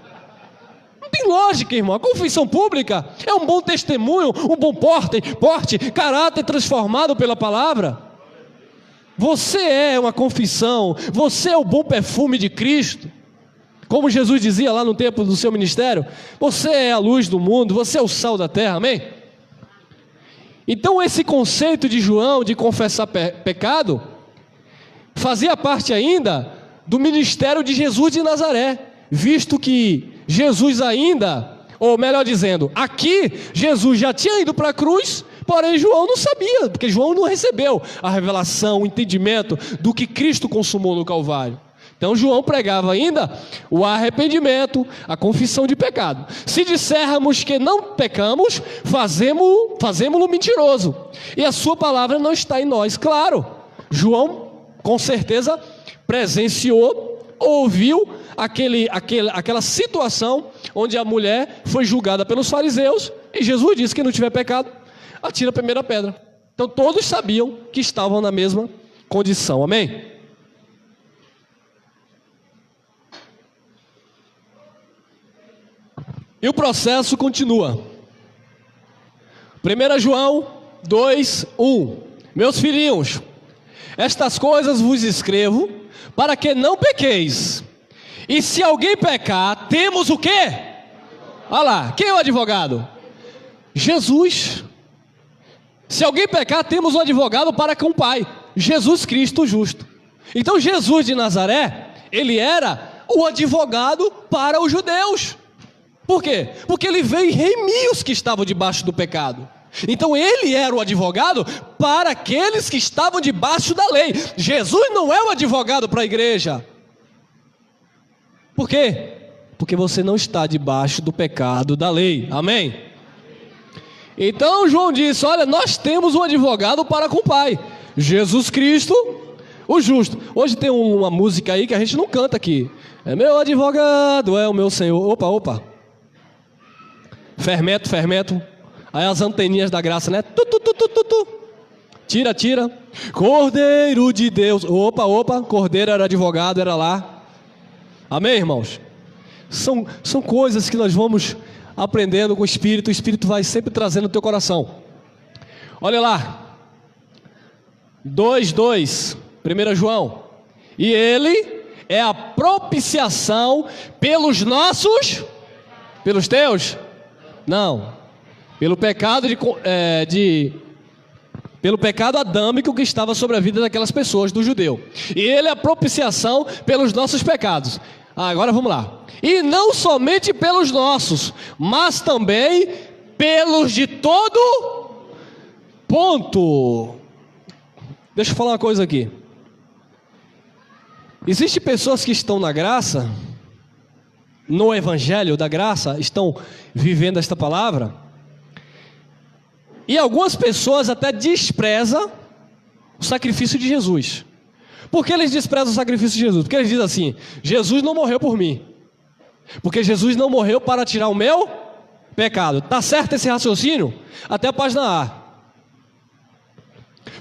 Não tem lógica, irmão. A confissão pública é um bom testemunho, um bom porte, caráter transformado pela palavra. Você é uma confissão, você é o bom perfume de Cristo. Como Jesus dizia lá no tempo do seu ministério, você é a luz do mundo, você é o sal da terra, amém? Então esse conceito de João de confessar pecado fazia parte ainda do ministério de Jesus de Nazaré, visto que Jesus ainda, ou melhor dizendo, aqui Jesus já tinha ido para a cruz, porém João não sabia, porque João não recebeu a revelação, o entendimento do que Cristo consumou no Calvário. Então João pregava ainda o arrependimento, a confissão de pecado. Se dissermos que não pecamos, fazemos-lo mentiroso, e a sua palavra não está em nós. Claro, João com certeza presenciou, ouviu aquela situação onde a mulher foi julgada pelos fariseus, e Jesus disse que não tiver pecado, atira a primeira pedra. Então todos sabiam que estavam na mesma condição, amém? E o processo continua. 1 João 2:1. Meus filhinhos, estas coisas vos escrevo para que não pequeis. E se alguém pecar, temos o quê? Olha lá, quem é o advogado? Jesus. Se alguém pecar, temos um advogado para com o Pai, Jesus Cristo justo. Então Jesus de Nazaré, ele era o advogado para os judeus. Por quê? Porque ele veio remir os que estavam debaixo do pecado. Então ele era o advogado para aqueles que estavam debaixo da lei. Jesus não é o advogado para a igreja. Por quê? Porque você não está debaixo do pecado da lei, amém? Então João disse, olha, nós temos um advogado para com o Pai, Jesus Cristo, o justo. Hoje tem uma música aí que a gente não canta aqui. É meu advogado, é o meu Senhor. Opa. Fermento. Aí as anteninhas da graça, né? Tira. Cordeiro de Deus. Opa. Cordeiro era advogado, era lá. Amém, irmãos? São coisas que nós vamos aprendendo com o Espírito vai sempre trazendo no teu coração. Olha lá. 2:2, 1 João. E ele é a propiciação pelos nossos, pelos teus? Não, pelo pecado pelo pecado adâmico que estava sobre a vida daquelas pessoas, do judeu. E ele é a propiciação pelos nossos pecados. Agora vamos lá. E não somente pelos nossos, mas também pelos de todo. Ponto. Deixa eu falar uma coisa aqui. Existem pessoas que estão na graça, no evangelho da graça, estão vivendo esta palavra, e algumas pessoas até desprezam o sacrifício de Jesus. Por que eles desprezam o sacrifício de Jesus? Porque eles dizem assim, Jesus não morreu por mim, porque Jesus não morreu para tirar o meu pecado. Está certo esse raciocínio? Até a página A.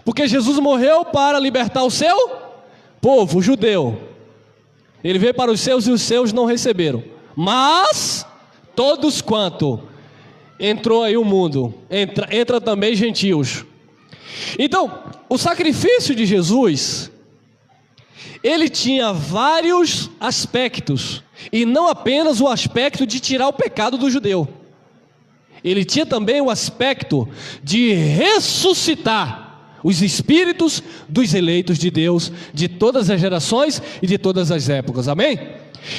Porque Jesus morreu para libertar o seu povo, o judeu. Ele veio para os seus e os seus não receberam. Mas todos quanto entrou aí o mundo, entra também gentios. Então, o sacrifício de Jesus ele tinha vários aspectos, e não apenas o aspecto de tirar o pecado do judeu. Ele tinha também o aspecto de ressuscitar os espíritos dos eleitos de Deus, de todas as gerações e de todas as épocas, amém?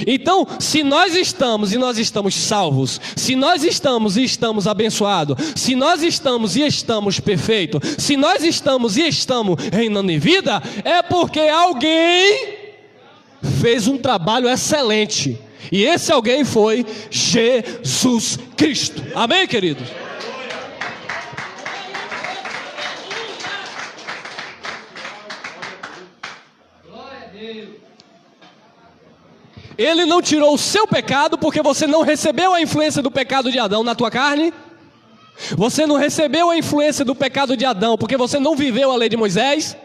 Então, se nós estamos e nós estamos salvos, se nós estamos e estamos abençoados, se nós estamos e estamos perfeitos, se nós estamos e estamos reinando em vida, é porque alguém fez um trabalho excelente, e esse alguém foi Jesus Cristo, amém, queridos? Ele não tirou o seu pecado porque você não recebeu a influência do pecado de Adão na tua carne. Você não recebeu a influência do pecado de Adão porque você não viveu a lei de Moisés.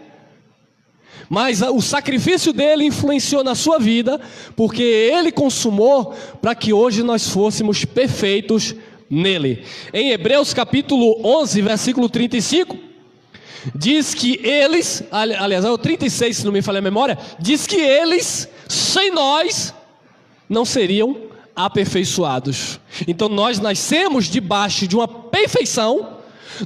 Mas o sacrifício dele influenciou na sua vida, porque ele consumou para que hoje nós fôssemos perfeitos nele. Em Hebreus capítulo 11, versículo 35, diz que eles, aliás, é o 36 se não me falha a memória, diz que eles, sem nós, não seriam aperfeiçoados. Então nós nascemos debaixo de uma perfeição,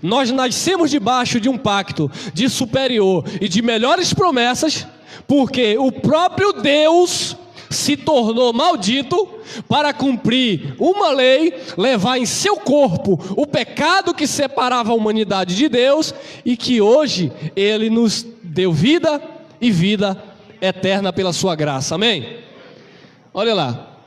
nós nascemos debaixo de um pacto de superior e de melhores promessas, porque o próprio Deus se tornou maldito para cumprir uma lei, levar em seu corpo o pecado que separava a humanidade de Deus, e que hoje ele nos deu vida e vida eterna pela sua graça, amém? Olha lá,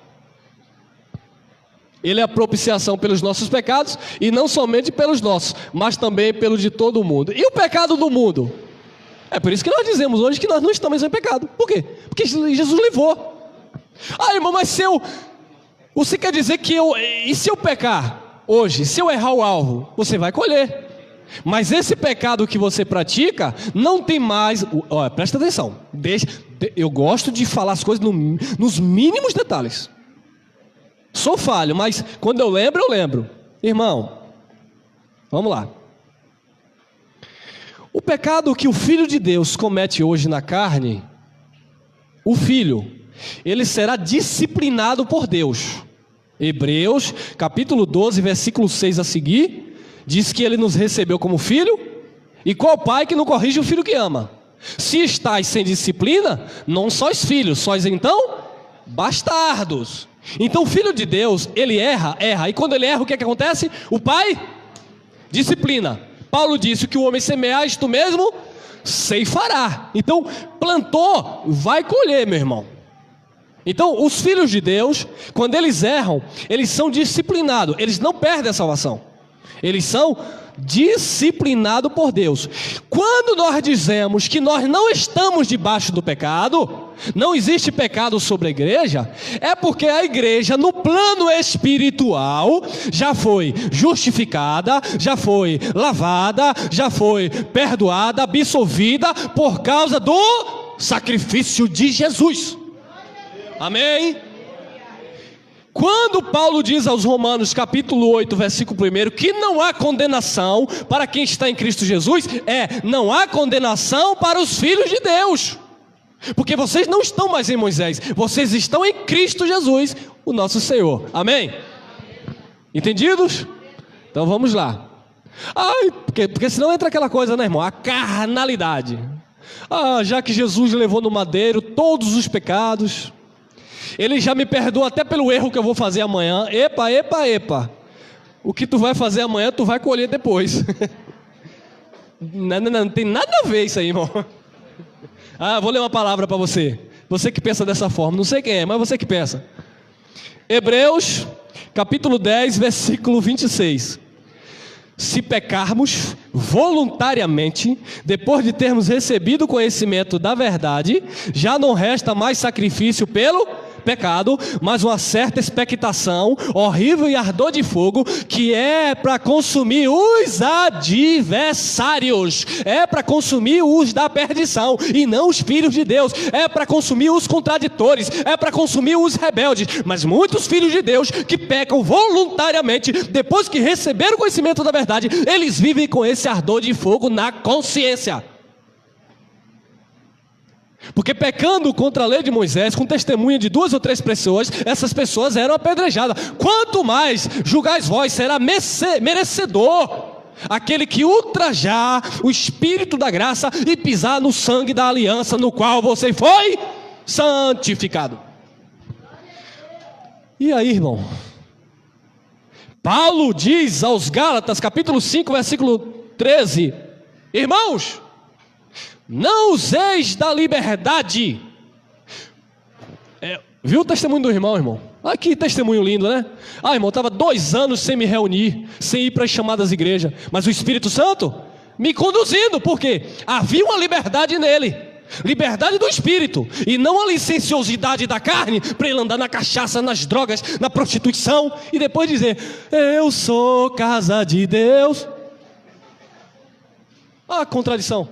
ele é a propiciação pelos nossos pecados, e não somente pelos nossos, mas também pelo de todo o mundo. E o pecado do mundo? É por isso que nós dizemos hoje que nós não estamos em pecado. Por quê? Porque Jesus levou. Ah, irmão, mas você quer dizer que e se eu pecar hoje, se eu errar o alvo, você vai colher. Mas esse pecado que você pratica não tem mais. Olha, presta atenção. Eu gosto de falar as coisas nos mínimos detalhes. Sou falho, mas quando eu lembro. Irmão, vamos lá. O pecado que o Filho de Deus comete hoje na carne, o Filho, ele será disciplinado por Deus. Hebreus capítulo 12, versículo 6 a seguir, diz que ele nos recebeu como filho, e qual pai que não corrige o filho que ama? Se estáis sem disciplina, não sois filhos, sois então bastardos. Então o Filho de Deus, ele erra, e quando ele erra, o que é que acontece? O pai disciplina. Paulo disse: o que o homem semear, isto mesmo ceifará. Então plantou, vai colher, meu irmão. Então os filhos de Deus, quando eles erram, eles são disciplinados, eles não perdem a salvação, eles são disciplinados por Deus. Quando nós dizemos que nós não estamos debaixo do pecado, não existe pecado sobre a igreja, é porque a igreja no plano espiritual já foi justificada, já foi lavada, já foi perdoada, absolvida por causa do sacrifício de Jesus. Amém? Quando Paulo diz aos Romanos capítulo 8, versículo 1, que não há condenação para quem está em Cristo Jesus, não há condenação para os filhos de Deus, porque vocês não estão mais em Moisés, vocês estão em Cristo Jesus, o nosso Senhor, amém? Entendidos? Então vamos lá. Porque senão entra aquela coisa, né, irmão? A carnalidade. Já que Jesus levou no madeiro todos os pecados, ele já me perdoa até pelo erro que eu vou fazer amanhã. Epa. O que tu vai fazer amanhã, tu vai colher depois. Não tem nada a ver isso aí, irmão. Vou ler uma palavra para você. Você que pensa dessa forma, não sei quem é, mas você que pensa. Hebreus, capítulo 10, versículo 26. Se pecarmos voluntariamente, depois de termos recebido o conhecimento da verdade, já não resta mais sacrifício pelo pecado, mas uma certa expectação, horrível e ardor de fogo, que é para consumir os adversários, é para consumir os da perdição, e não os filhos de Deus, é para consumir os contraditores, é para consumir os rebeldes. Mas muitos filhos de Deus que pecam voluntariamente, depois que receberam o conhecimento da verdade, eles vivem com esse ardor de fogo na consciência. Porque pecando contra a lei de Moisés, com testemunha de 2 ou 3 pessoas, essas pessoas eram apedrejadas. Quanto mais julgais vós, será merecedor aquele que ultrajar o Espírito da graça e pisar no sangue da aliança no qual você foi santificado. E aí, irmão? Paulo diz aos Gálatas, capítulo 5, versículo 13: irmãos, não useis da liberdade. Viu o testemunho do irmão, irmão? Olha que testemunho lindo, né? Irmão, estava 2 anos sem me reunir, sem ir para as chamadas igrejas, mas o Espírito Santo me conduzindo, porque havia uma liberdade nele, liberdade do Espírito, e não a licenciosidade da carne, para ele andar na cachaça, nas drogas, na prostituição, e depois dizer: eu sou casa de Deus. A contradição.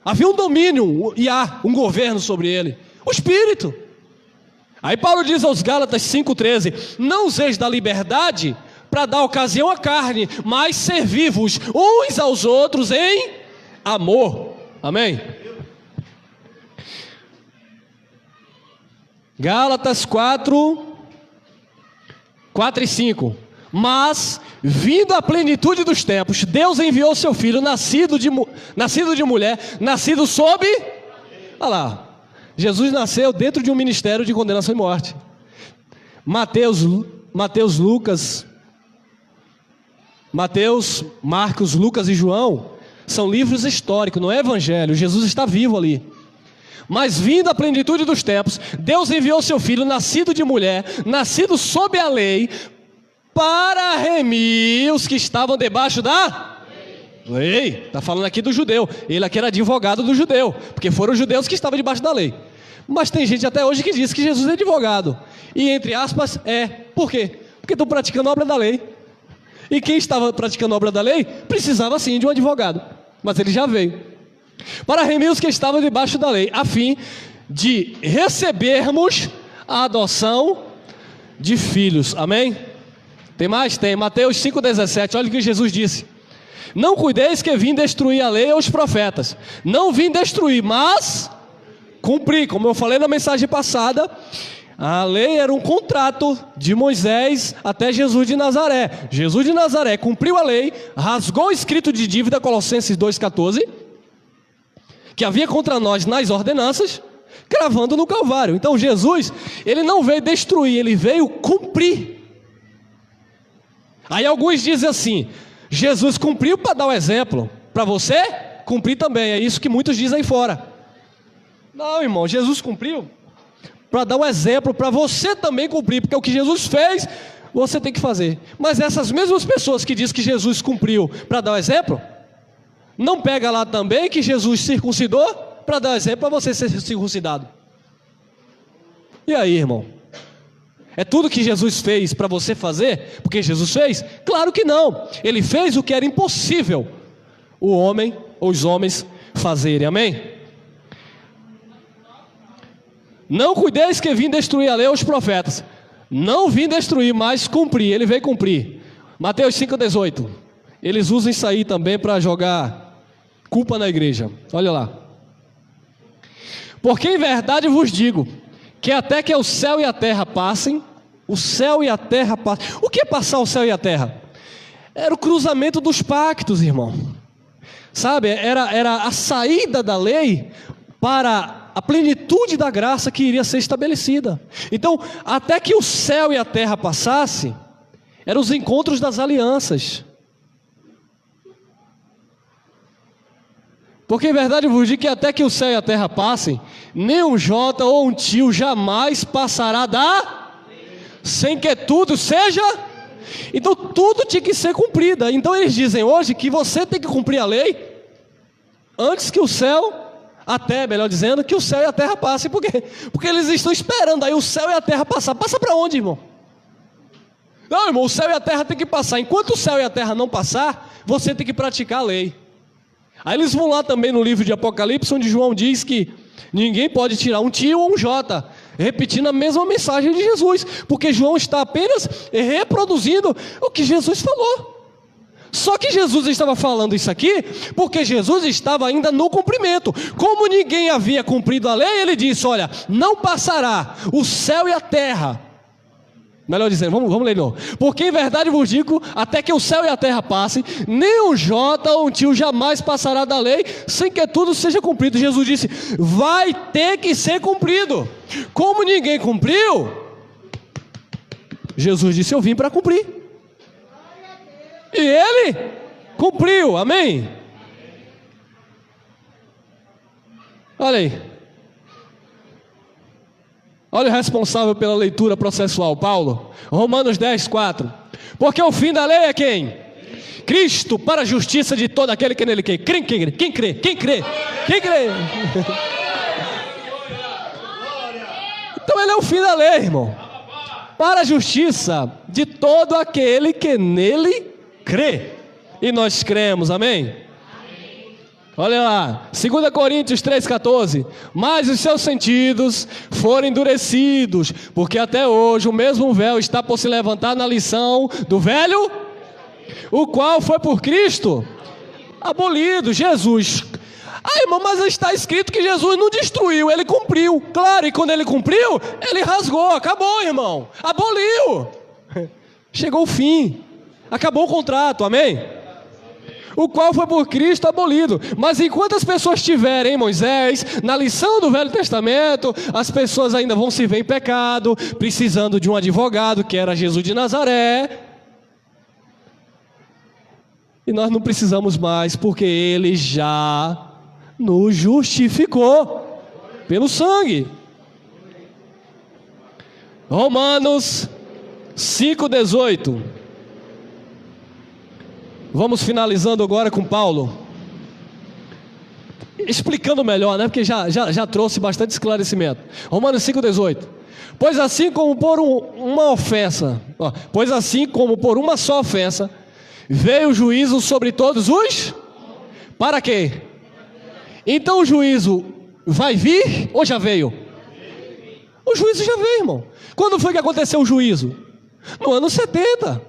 Havia um domínio e há um governo sobre ele, o Espírito. Aí Paulo diz aos Gálatas 5,13: não useis da liberdade para dar ocasião à carne, mas servi-vos uns aos outros em amor. Amém? Gálatas 4 e 5: mas, vindo a plenitude dos tempos, Deus enviou seu Filho, nascido de mulher, nascido sob... Olha lá, Jesus nasceu dentro de um ministério de condenação e morte. Mateus, Marcos, Lucas e João são livros históricos, não é evangelho. Jesus está vivo ali. Mas, vindo a plenitude dos tempos, Deus enviou seu Filho, nascido de mulher, nascido sob a lei, para remir os que estavam debaixo da lei. Está falando aqui do judeu. Ele aqui era advogado do judeu, porque foram os judeus que estavam debaixo da lei. Mas tem gente até hoje que diz que Jesus é advogado. E entre aspas por quê? Porque estão praticando a obra da lei. E quem estava praticando a obra da lei precisava sim de um advogado. Mas ele já veio para remir os que estavam debaixo da lei, a fim de recebermos a adoção de filhos. Amém? Tem mais? Tem. Mateus 5,17, olha o que Jesus disse: não cuideis que vim destruir a lei ou os profetas. Não vim destruir, mas cumprir. Como eu falei na mensagem passada, a lei era um contrato de Moisés até Jesus de Nazaré. Jesus de Nazaré cumpriu a lei, rasgou o escrito de dívida, Colossenses 2,14, que havia contra nós nas ordenanças, cravando no Calvário. Então Jesus, ele não veio destruir, ele veio cumprir. Aí alguns dizem assim: Jesus cumpriu para dar o exemplo, para você cumprir também. É isso que muitos dizem aí fora. Não, irmão, Jesus cumpriu para dar um exemplo, para você também cumprir, porque o que Jesus fez, você tem que fazer. Mas essas mesmas pessoas que dizem que Jesus cumpriu para dar o exemplo, não pega lá também que Jesus circuncidou para dar o exemplo para você ser circuncidado. E aí, irmão? É tudo que Jesus fez para você fazer, porque Jesus fez? Claro que não. Ele fez o que era impossível o homem ou os homens fazerem. Amém? Não cuideis que vim destruir a lei ou os profetas. Não vim destruir, mas cumprir. Ele veio cumprir. Mateus 5,18. Eles usam isso aí também para jogar culpa na igreja. Olha lá: porque em verdade vos digo, que até que o céu e a terra passem, o céu e a terra passem. O que é passar o céu e a terra? Era o cruzamento dos pactos, irmão. Sabe, era a saída da lei para a plenitude da graça que iria ser estabelecida. Então, até que o céu e a terra passassem, eram os encontros das alianças. Porque em verdade eu vos digo que até que o céu e a terra passem, nem um jota ou um tio jamais passará sem que tudo seja. Então tudo tinha que ser cumprido. Então eles dizem hoje que você tem que cumprir a lei antes que o céu, melhor dizendo, que o céu e a terra passem. Por quê? Porque eles estão esperando aí o céu e a terra passar. Passa para onde, irmão? Não, irmão, o céu e a terra tem que passar. Enquanto o céu e a terra não passar, você tem que praticar a lei. Aí eles vão lá também no livro de Apocalipse, onde João diz que ninguém pode tirar um tio ou um jota, repetindo a mesma mensagem de Jesus, porque João está apenas reproduzindo o que Jesus falou. Só que Jesus estava falando isso aqui porque Jesus estava ainda no cumprimento. Como ninguém havia cumprido a lei, ele disse: olha, não passará o céu e a terra. Melhor dizendo, vamos ler não. Porque em verdade vos digo, até que o céu e a terra passem, nem um jota ou um tio jamais passará da lei, sem que tudo seja cumprido. Jesus disse: vai ter que ser cumprido. Como ninguém cumpriu, Jesus disse: eu vim para cumprir. E ele cumpriu, amém? Olha aí. Olha o responsável pela leitura processual, Paulo. Romanos 10, 4. Porque o fim da lei é quem? Cristo, para a justiça de todo aquele que nele crê. Quem crê? Quem crê? Quem crê? Quem crê? Então ele é o fim da lei, irmão. Para a justiça de todo aquele que nele crê. E nós cremos, amém? Olha lá, 2 Coríntios 3,14. Mas os seus sentidos foram endurecidos, porque até hoje o mesmo véu está por se levantar na lição do velho, o qual foi por Cristo abolido. Jesus. Irmão, mas está escrito que Jesus não destruiu, ele cumpriu. Claro, e quando ele cumpriu, ele rasgou, acabou, irmão. Aboliu. Chegou o fim. Acabou o contrato, amém? O qual foi por Cristo abolido. Mas enquanto as pessoas estiverem em Moisés, na lição do Velho Testamento, as pessoas ainda vão se ver em pecado, precisando de um advogado, que era Jesus de Nazaré. E nós não precisamos mais, porque ele já nos justificou pelo sangue. Romanos 5,18. Vamos finalizando agora com Paulo, explicando melhor, né? Porque já trouxe bastante esclarecimento. Romanos 5,18. Pois assim como por uma ofensa, pois assim como por uma só ofensa veio o juízo sobre todos os, para quê? Então o juízo vai vir ou já veio? O juízo já veio, irmão. Quando foi que aconteceu o juízo? No ano 70.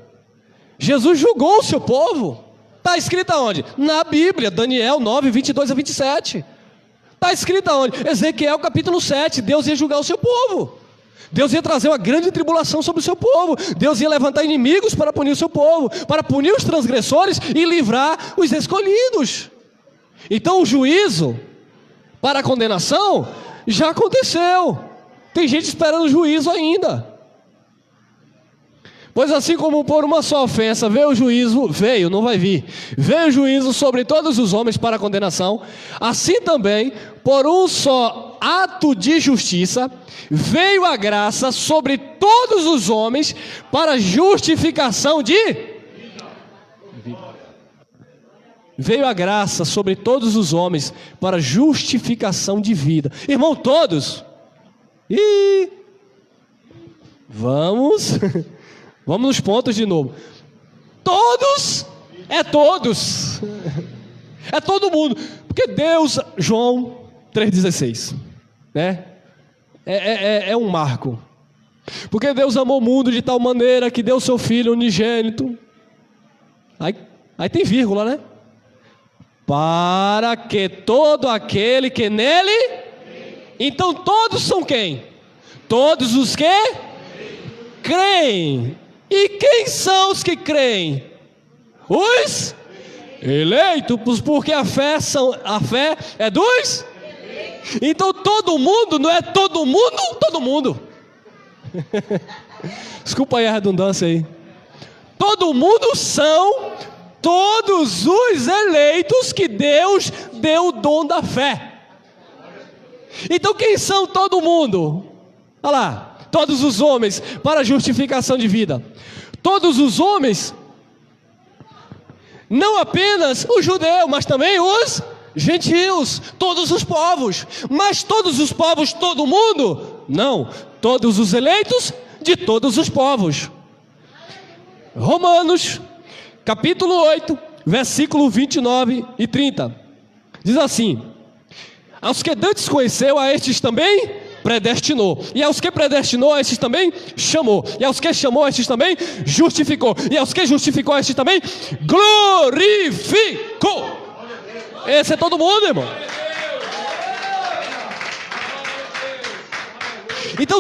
Jesus julgou o seu povo. Está escrito aonde? Na Bíblia, Daniel 9, 22 a 27. Está escrito aonde? Ezequiel capítulo 7. Deus ia julgar o seu povo. Deus ia trazer uma grande tribulação sobre o seu povo. Deus ia levantar inimigos para punir o seu povo, para punir os transgressores e livrar os escolhidos. Então o juízo para a condenação já aconteceu. Tem gente esperando o juízo ainda. Pois assim como por uma só ofensa veio o juízo, não vai vir, veio o juízo sobre todos os homens para a condenação, assim também, por um só ato de justiça, veio a graça sobre todos os homens para justificação de vida. Veio a graça sobre todos os homens para justificação de vida. Irmão, todos. Vamos nos pontos de novo. Todos é todos. É todo mundo. Porque Deus, João 3,16, né? É um marco. Porque Deus amou o mundo de tal maneira que deu seu Filho unigênito. Aí tem vírgula, né? Para que todo aquele que nele... Então todos são quem? Todos os que creem. E quem são os que creem? Os eleitos, porque a fé é dos. Então todo mundo, não é todo mundo, todo mundo. Desculpa aí a redundância aí. Todo mundo são todos os eleitos que Deus deu o dom da fé. Então quem são todo mundo? Olha lá. Todos os homens para justificação de vida. Todos os homens, não apenas o judeu, mas também os gentios, todos os povos. Mas todos os povos, todo mundo? Não, todos os eleitos de todos os povos. Romanos, capítulo 8, versículo 29 e 30. Diz assim: aos que dantes conheceu, a estes também predestinou. E aos que predestinou, a esses também chamou. E aos que chamou, a esses também justificou. E aos que justificou, a esses também glorificou. Esse é todo mundo, irmão. Então,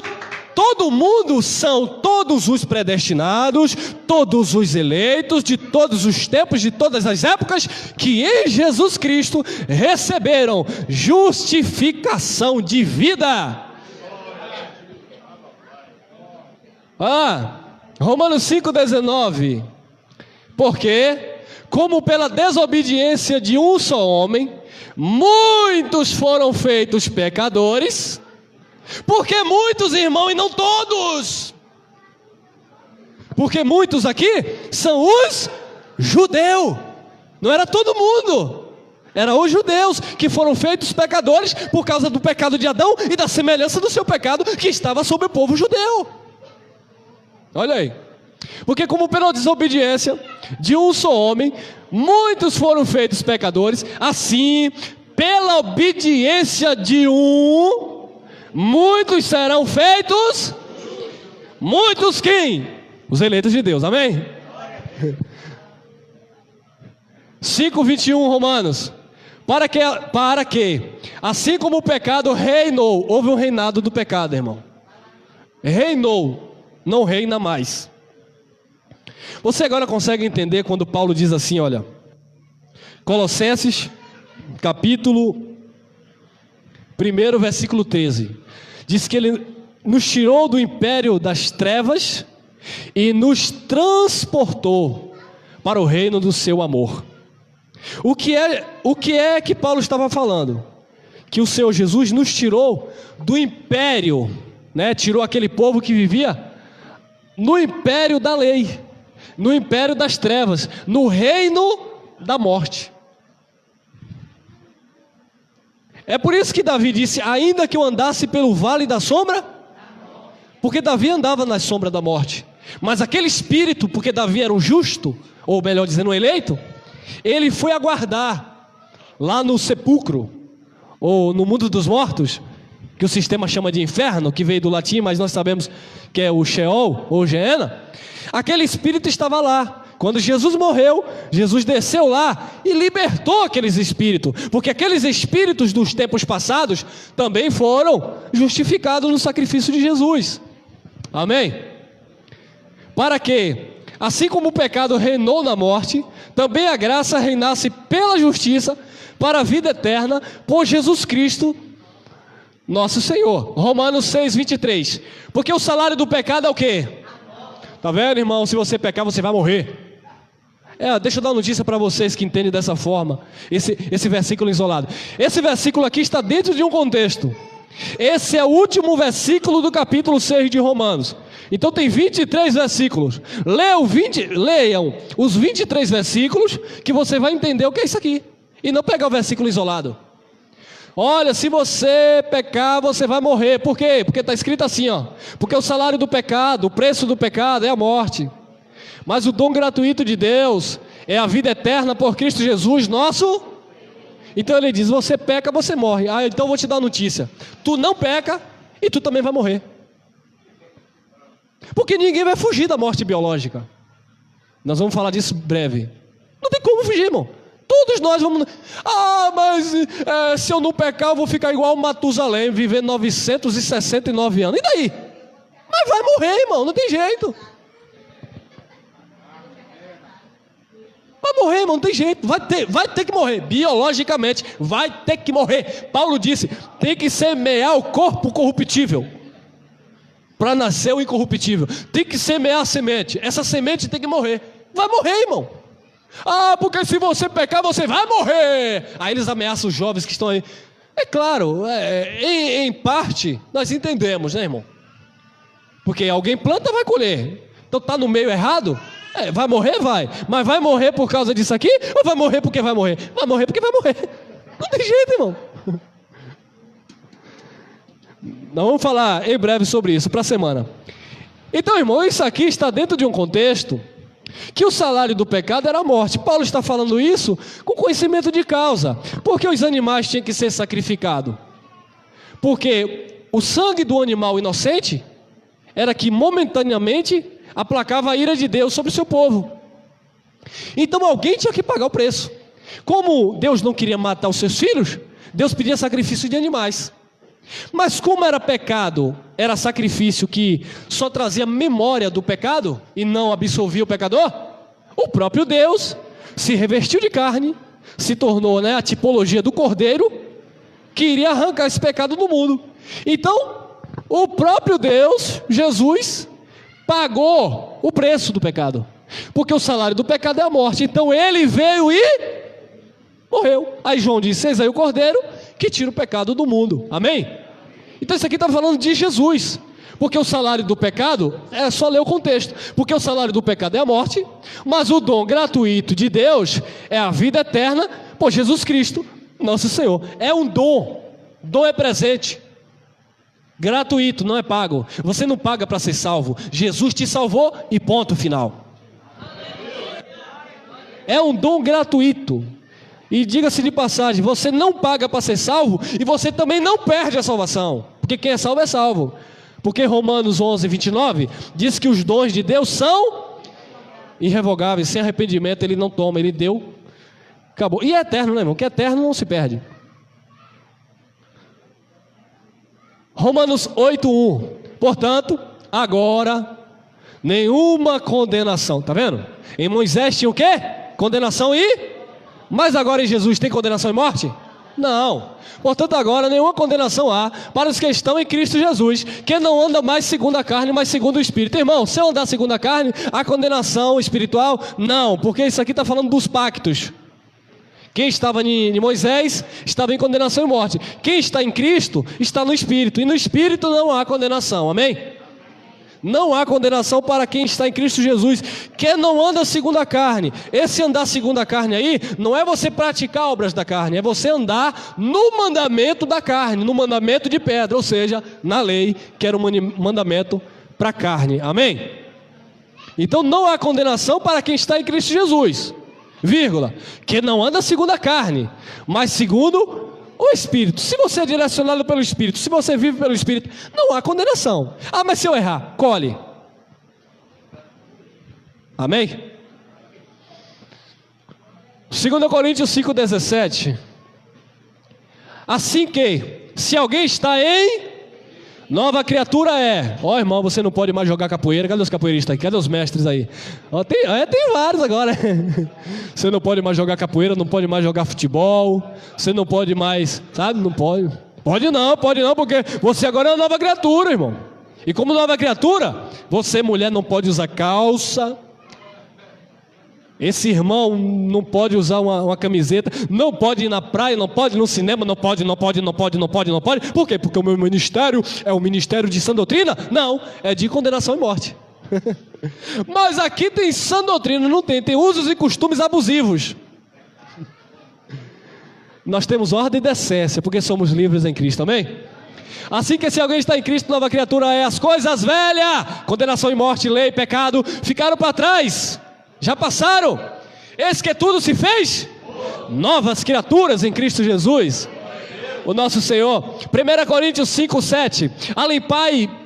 todo mundo são todos os predestinados, todos os eleitos, de todos os tempos, de todas as épocas, que em Jesus Cristo receberam justificação de vida. Romanos 5,19. Porque, como pela desobediência de um só homem, muitos foram feitos pecadores. Porque muitos, irmão, e não todos. Porque muitos aqui são os judeus. Não era todo mundo. Eram os judeus que foram feitos pecadores por causa do pecado de Adão e da semelhança do seu pecado que estava sobre o povo judeu. Olha aí. Porque como pela desobediência de um só homem, muitos foram feitos pecadores, assim, pela obediência de um, muitos serão feitos. Muitos quem? Os eleitos de Deus, amém? 5:21 Romanos. Para que, assim como o pecado reinou, houve um reinado do pecado, irmão. Reinou, não reina mais. Você agora consegue entender quando Paulo diz assim, olha, Colossenses, capítulo 1, versículo 13, diz que ele nos tirou do império das trevas e nos transportou para o reino do seu amor. O que é que Paulo estava falando? Que o Senhor Jesus nos tirou do império, né? Tirou aquele povo que vivia no império da lei, no império das trevas, no reino da morte. É por isso que Davi disse, ainda que eu andasse pelo vale da sombra, porque Davi andava na sombra da morte, mas aquele espírito, porque Davi era um justo, ou melhor dizendo, um eleito, ele foi aguardar lá no sepulcro, ou no mundo dos mortos, que o sistema chama de inferno, que veio do latim, mas nós sabemos que é o Sheol, ou Geena. Aquele espírito estava lá. Quando Jesus morreu, Jesus desceu lá e libertou aqueles espíritos, porque aqueles espíritos dos tempos passados também foram justificados no sacrifício de Jesus. Amém? Para que, assim como o pecado reinou na morte, também a graça reinasse pela justiça para a vida eterna por Jesus Cristo, nosso Senhor. Romanos 6:23. Porque o salário do pecado é o quê? Tá vendo, irmão? Se você pecar, você vai morrer. Deixa eu dar uma notícia para vocês que entendem dessa forma, esse versículo isolado. Esse versículo aqui está dentro de um contexto. Esse é o último versículo do capítulo 6 de Romanos. Então tem 23 versículos. Leiam os 23 versículos, que você vai entender o que é isso aqui. E não pegar o versículo isolado. Olha, se você pecar, você vai morrer. Por quê? Porque está escrito assim, ó. Porque o salário do pecado, o preço do pecado é a morte. Mas o dom gratuito de Deus é a vida eterna por Cristo Jesus, nosso. Então ele diz, você peca, você morre. Então eu vou te dar uma notícia. Tu não peca e tu também vai morrer. Porque ninguém vai fugir da morte biológica. Nós vamos falar disso breve. Não tem como fugir, irmão. Todos nós vamos... mas se eu não pecar, eu vou ficar igual Matusalém, viver 969 anos. E daí? Mas vai morrer, irmão, não tem jeito. Vai morrer, irmão, não tem jeito. Vai ter que morrer. Biologicamente, vai ter que morrer. Paulo disse, tem que semear o corpo corruptível para nascer o incorruptível. Tem que semear a semente. Essa semente tem que morrer. Vai morrer, irmão. Porque se você pecar, você vai morrer. Aí eles ameaçam os jovens que estão aí. É claro, em parte, nós entendemos, né, irmão? Porque alguém planta, vai colher. Então está no meio errado? Vai morrer? Vai. Mas vai morrer por causa disso aqui? Ou vai morrer porque vai morrer? Vai morrer porque vai morrer. Não tem jeito, irmão. Nós vamos falar em breve sobre isso para a semana. Então, irmão, isso aqui está dentro de um contexto que o salário do pecado era a morte. Paulo está falando isso com conhecimento de causa. Porque os animais tinham que ser sacrificados? Porque o sangue do animal inocente era que momentaneamente aplacava a ira de Deus sobre o seu povo. Então alguém tinha que pagar o preço. Como Deus não queria matar os seus filhos, Deus pedia sacrifício de animais. Mas como era pecado, era sacrifício que só trazia memória do pecado e não absolvia o pecador, o próprio Deus se revestiu de carne, se tornou, a tipologia do cordeiro, que iria arrancar esse pecado do mundo. Então, o próprio Deus, Jesus, pagou o preço do pecado, porque o salário do pecado é a morte. Então ele veio e morreu. Aí João disse: eis aí o cordeiro que tira o pecado do mundo. Amém? Então isso aqui está falando de Jesus, porque o salário do pecado, é só ler o contexto, porque o salário do pecado é a morte, mas o dom gratuito de Deus é a vida eterna por Jesus Cristo, nosso Senhor. É um dom é presente, gratuito, não é pago. Você não paga para ser salvo, Jesus te salvou e ponto final. É um dom gratuito. E diga-se de passagem, você não paga para ser salvo e você também não perde a salvação, porque quem é salvo. Porque Romanos 11, 29 diz que os dons de Deus são irrevogáveis, sem arrependimento ele não toma, ele deu, acabou. E é eterno, né, irmão? Que é eterno não se perde. Romanos 8:1. Portanto, agora nenhuma condenação, tá vendo? Em Moisés tinha o quê? Condenação mas agora em Jesus tem condenação e morte? Não. Portanto agora nenhuma condenação há para os que estão em Cristo Jesus, que não andam mais segundo a carne, mas segundo o Espírito. Irmão, se eu andar segundo a carne, há condenação espiritual? Não, porque isso aqui está falando dos pactos. Quem estava em Moisés estava em condenação e morte. Quem está em Cristo está no Espírito, e no Espírito não há condenação. Amém? Não há condenação para quem está em Cristo Jesus, que não anda segundo a carne. Esse andar segundo a carne aí, não é você praticar obras da carne, é você andar no mandamento da carne, no mandamento de pedra, ou seja, na lei, que era um mandamento para a carne. Amém? Então não há condenação para quem está em Cristo Jesus, vírgula, que não anda segundo a carne, mas segundo o Espírito. Se você é direcionado pelo Espírito, se você vive pelo Espírito, não há condenação. Mas se eu errar, colhe. Amém? 2 Coríntios 5,17. Assim que, se alguém está em nova criatura irmão, você não pode mais jogar capoeira. Cadê os capoeiristas aqui? Cadê os mestres aí? Tem vários agora. Você não pode mais jogar capoeira, não pode mais jogar futebol, você não pode mais, sabe? Não pode. Pode não, porque você agora é uma nova criatura, irmão. E como nova criatura, você, mulher, não pode usar calça. Esse irmão não pode usar uma camiseta, não pode ir na praia, não pode ir no cinema, não pode. Por quê? Porque o meu ministério é o ministério de sã doutrina? Não, é de condenação e morte. Mas aqui tem sã doutrina, não tem usos e costumes abusivos. Nós temos ordem e decência, porque somos livres em Cristo, amém? Assim que se alguém está em Cristo, nova criatura é. As coisas velhas, condenação e morte, lei, pecado, ficaram para trás, já passaram. Eis que tudo se fez novas criaturas em Cristo Jesus, o nosso Senhor. 1 Coríntios 5:7.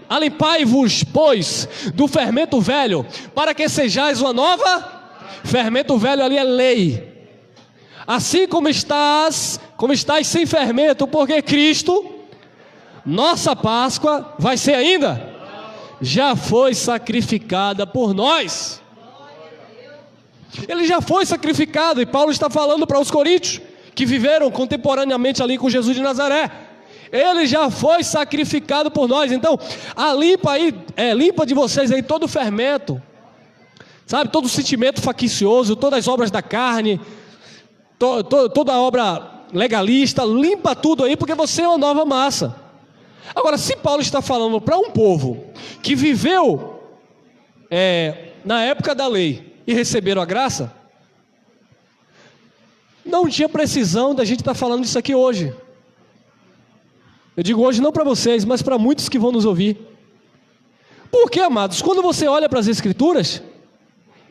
Alimpai-vos, pois, do fermento velho, para que sejais uma nova. Fermento velho ali é lei. Assim como estáis sem fermento, porque Cristo, nossa Páscoa, vai ser ainda, já foi sacrificada por nós. Ele já foi sacrificado, e Paulo está falando para os coríntios que viveram contemporaneamente ali com Jesus de Nazaré. Ele já foi sacrificado por nós. Então, limpa de vocês aí todo o fermento, sabe, todo o sentimento faccioso, todas as obras da carne, toda a obra legalista, limpa tudo aí, porque você é uma nova massa. Agora, se Paulo está falando para um povo que viveu na época da lei e receberam a graça, não tinha precisão da gente estar falando isso aqui hoje. Eu digo hoje não para vocês, mas para muitos que vão nos ouvir. Porque, amados, quando você olha para as Escrituras,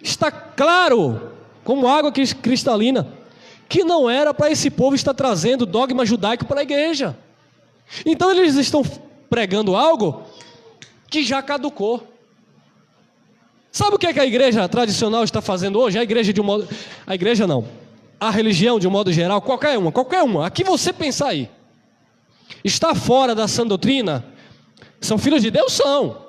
está claro, como água cristalina, que não era para esse povo estar trazendo dogma judaico para a igreja. Então eles estão pregando algo que já caducou. Sabe o que é que a igreja tradicional está fazendo hoje? A igreja não. A religião de um modo geral, qualquer uma. Aqui você pensar aí. Está fora da sã doutrina? São filhos de Deus? São.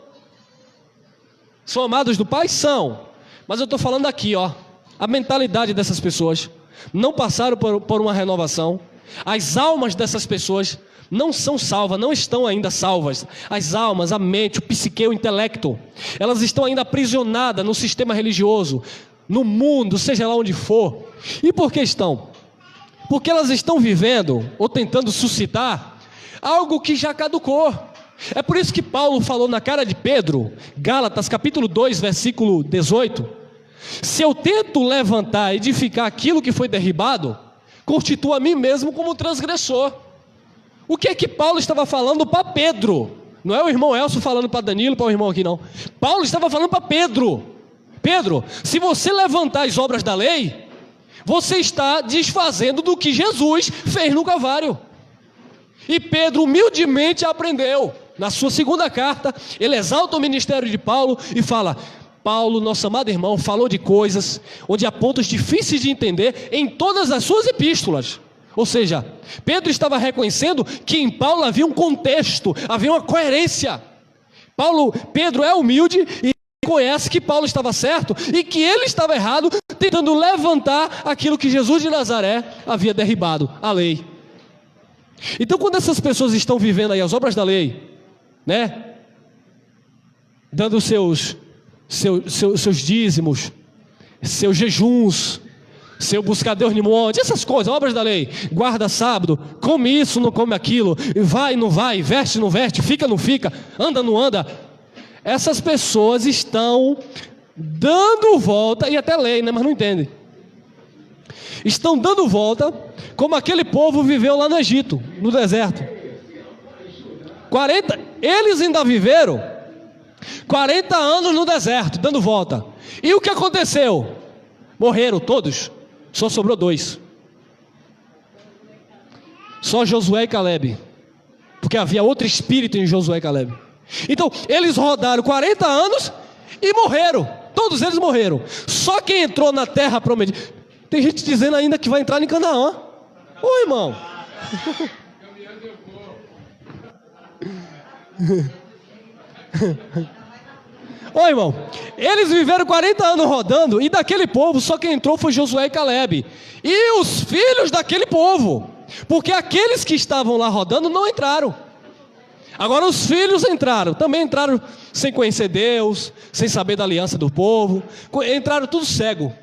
São amados do Pai? São. Mas eu estou falando aqui, ó. A mentalidade dessas pessoas não passaram por uma renovação. As almas dessas pessoas não são salvas, não estão ainda salvas. As almas, a mente, o psique, o intelecto, elas estão ainda aprisionadas no sistema religioso, no mundo, seja lá onde for. E por que estão? Porque elas estão vivendo, ou tentando suscitar, algo que já caducou. É por isso que Paulo falou na cara de Pedro, Gálatas capítulo 2, versículo 18: se eu tento levantar e edificar aquilo que foi derribado, constituo a mim mesmo como transgressor. O que é que Paulo estava falando para Pedro? Não é o irmão Elcio falando para Danilo, para o irmão aqui não. Paulo estava falando para Pedro: Pedro, se você levantar as obras da lei, você está desfazendo do que Jesus fez no Calvário. E Pedro humildemente aprendeu. Na sua segunda carta, ele exalta o ministério de Paulo e fala: Paulo, nosso amado irmão, falou de coisas onde há pontos difíceis de entender em todas as suas epístolas. Ou seja, Pedro estava reconhecendo que em Paulo havia um contexto, havia uma coerência. Pedro é humilde e reconhece que Paulo estava certo e que ele estava errado, tentando levantar aquilo que Jesus de Nazaré havia derribado, a lei. Então, quando essas pessoas estão vivendo aí as obras da lei, né, dando seus dízimos, seus jejuns, seu buscar Deus no monte, essas coisas, obras da lei, guarda sábado, come isso, não come aquilo, vai, não vai, veste, não veste, fica, não fica, anda, não anda. Essas pessoas estão dando volta, e até lei, né, mas não entendem. Estão dando volta, como aquele povo viveu lá no Egito, no deserto. Eles ainda viveram 40 anos no deserto, dando volta. E o que aconteceu? Morreram todos. Só sobrou 2. Só Josué e Caleb. Porque havia outro espírito em Josué e Caleb. Então, eles rodaram 40 anos e morreram. Todos eles morreram. Só quem entrou na terra prometida. Tem gente dizendo ainda que vai entrar em Canaã. Ô, irmão. Ô, irmão, eles viveram 40 anos rodando, e daquele povo só quem entrou foi Josué e Caleb, e os filhos daquele povo, porque aqueles que estavam lá rodando não entraram. Agora os filhos entraram, também entraram sem conhecer Deus, sem saber da aliança do povo, entraram tudo cego.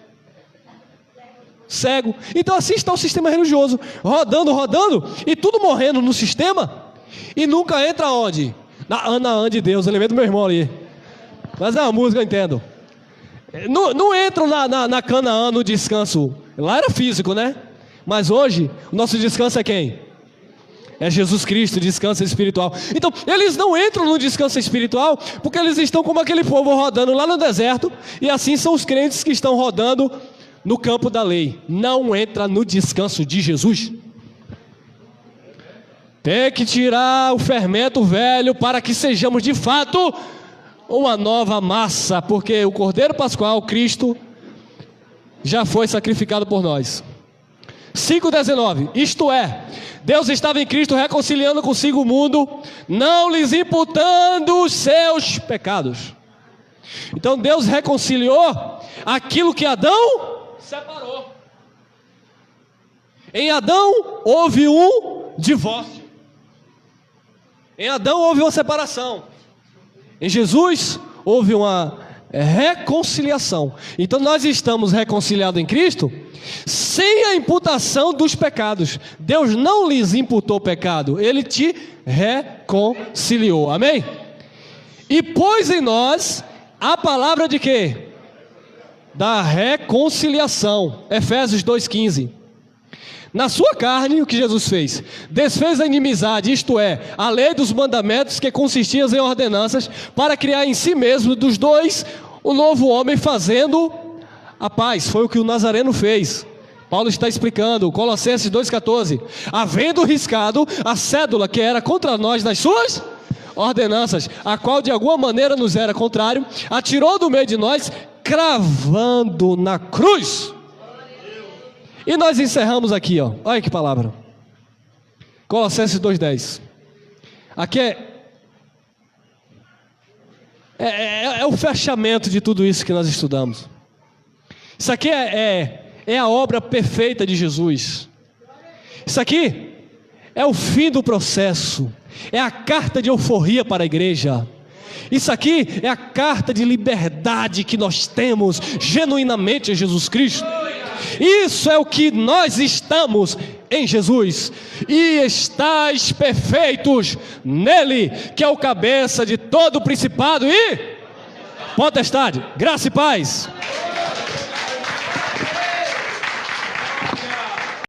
Então assim está o sistema religioso, rodando, e tudo morrendo no sistema, e nunca entra onde? Na Anaã de Deus. Eu lembrei do meu irmão ali. Mas é uma música, eu entendo. Não entram na Canaã, no descanso. Lá era físico, né? Mas hoje, o nosso descanso é quem? É Jesus Cristo, descanso espiritual. Então, eles não entram no descanso espiritual, porque eles estão como aquele povo rodando lá no deserto. E assim são os crentes que estão rodando no campo da lei. Não entra no descanso de Jesus. Tem que tirar o fermento velho para que sejamos de fato uma nova massa, porque o Cordeiro Pascual, Cristo, já foi sacrificado por nós. 5,19, isto é, Deus estava em Cristo reconciliando consigo o mundo, não lhes imputando os seus pecados. Então Deus reconciliou aquilo que Adão separou. Em Adão houve um divórcio. Em Adão houve uma separação. Em Jesus houve uma reconciliação. Então nós estamos reconciliados em Cristo sem a imputação dos pecados. Deus não lhes imputou pecado, Ele te reconciliou. Amém? E pôs em nós a palavra de quê? Da reconciliação. Efésios 2,15. Na sua carne, o que Jesus fez? Desfez a inimizade, isto é, a lei dos mandamentos que consistia em ordenanças, para criar em si mesmo dos dois o novo homem, fazendo a paz. Foi o que o Nazareno fez. Paulo está explicando, Colossenses 2,14. Havendo riscado a cédula que era contra nós nas suas ordenanças, a qual de alguma maneira nos era contrário, atirou do meio de nós, cravando na cruz. E nós encerramos aqui, ó. Olha que palavra. Colossenses 2:10. Aqui é o fechamento de tudo isso que nós estudamos. Isso aqui é a obra perfeita de Jesus. Isso aqui é o fim do processo. É a carta de euforia para a igreja. Isso aqui é a carta de liberdade que nós temos genuinamente em Jesus Cristo. Isso é o que nós estamos em Jesus. E estáis perfeitos nele, que é o cabeça de todo o principado e potestade. Graça e paz.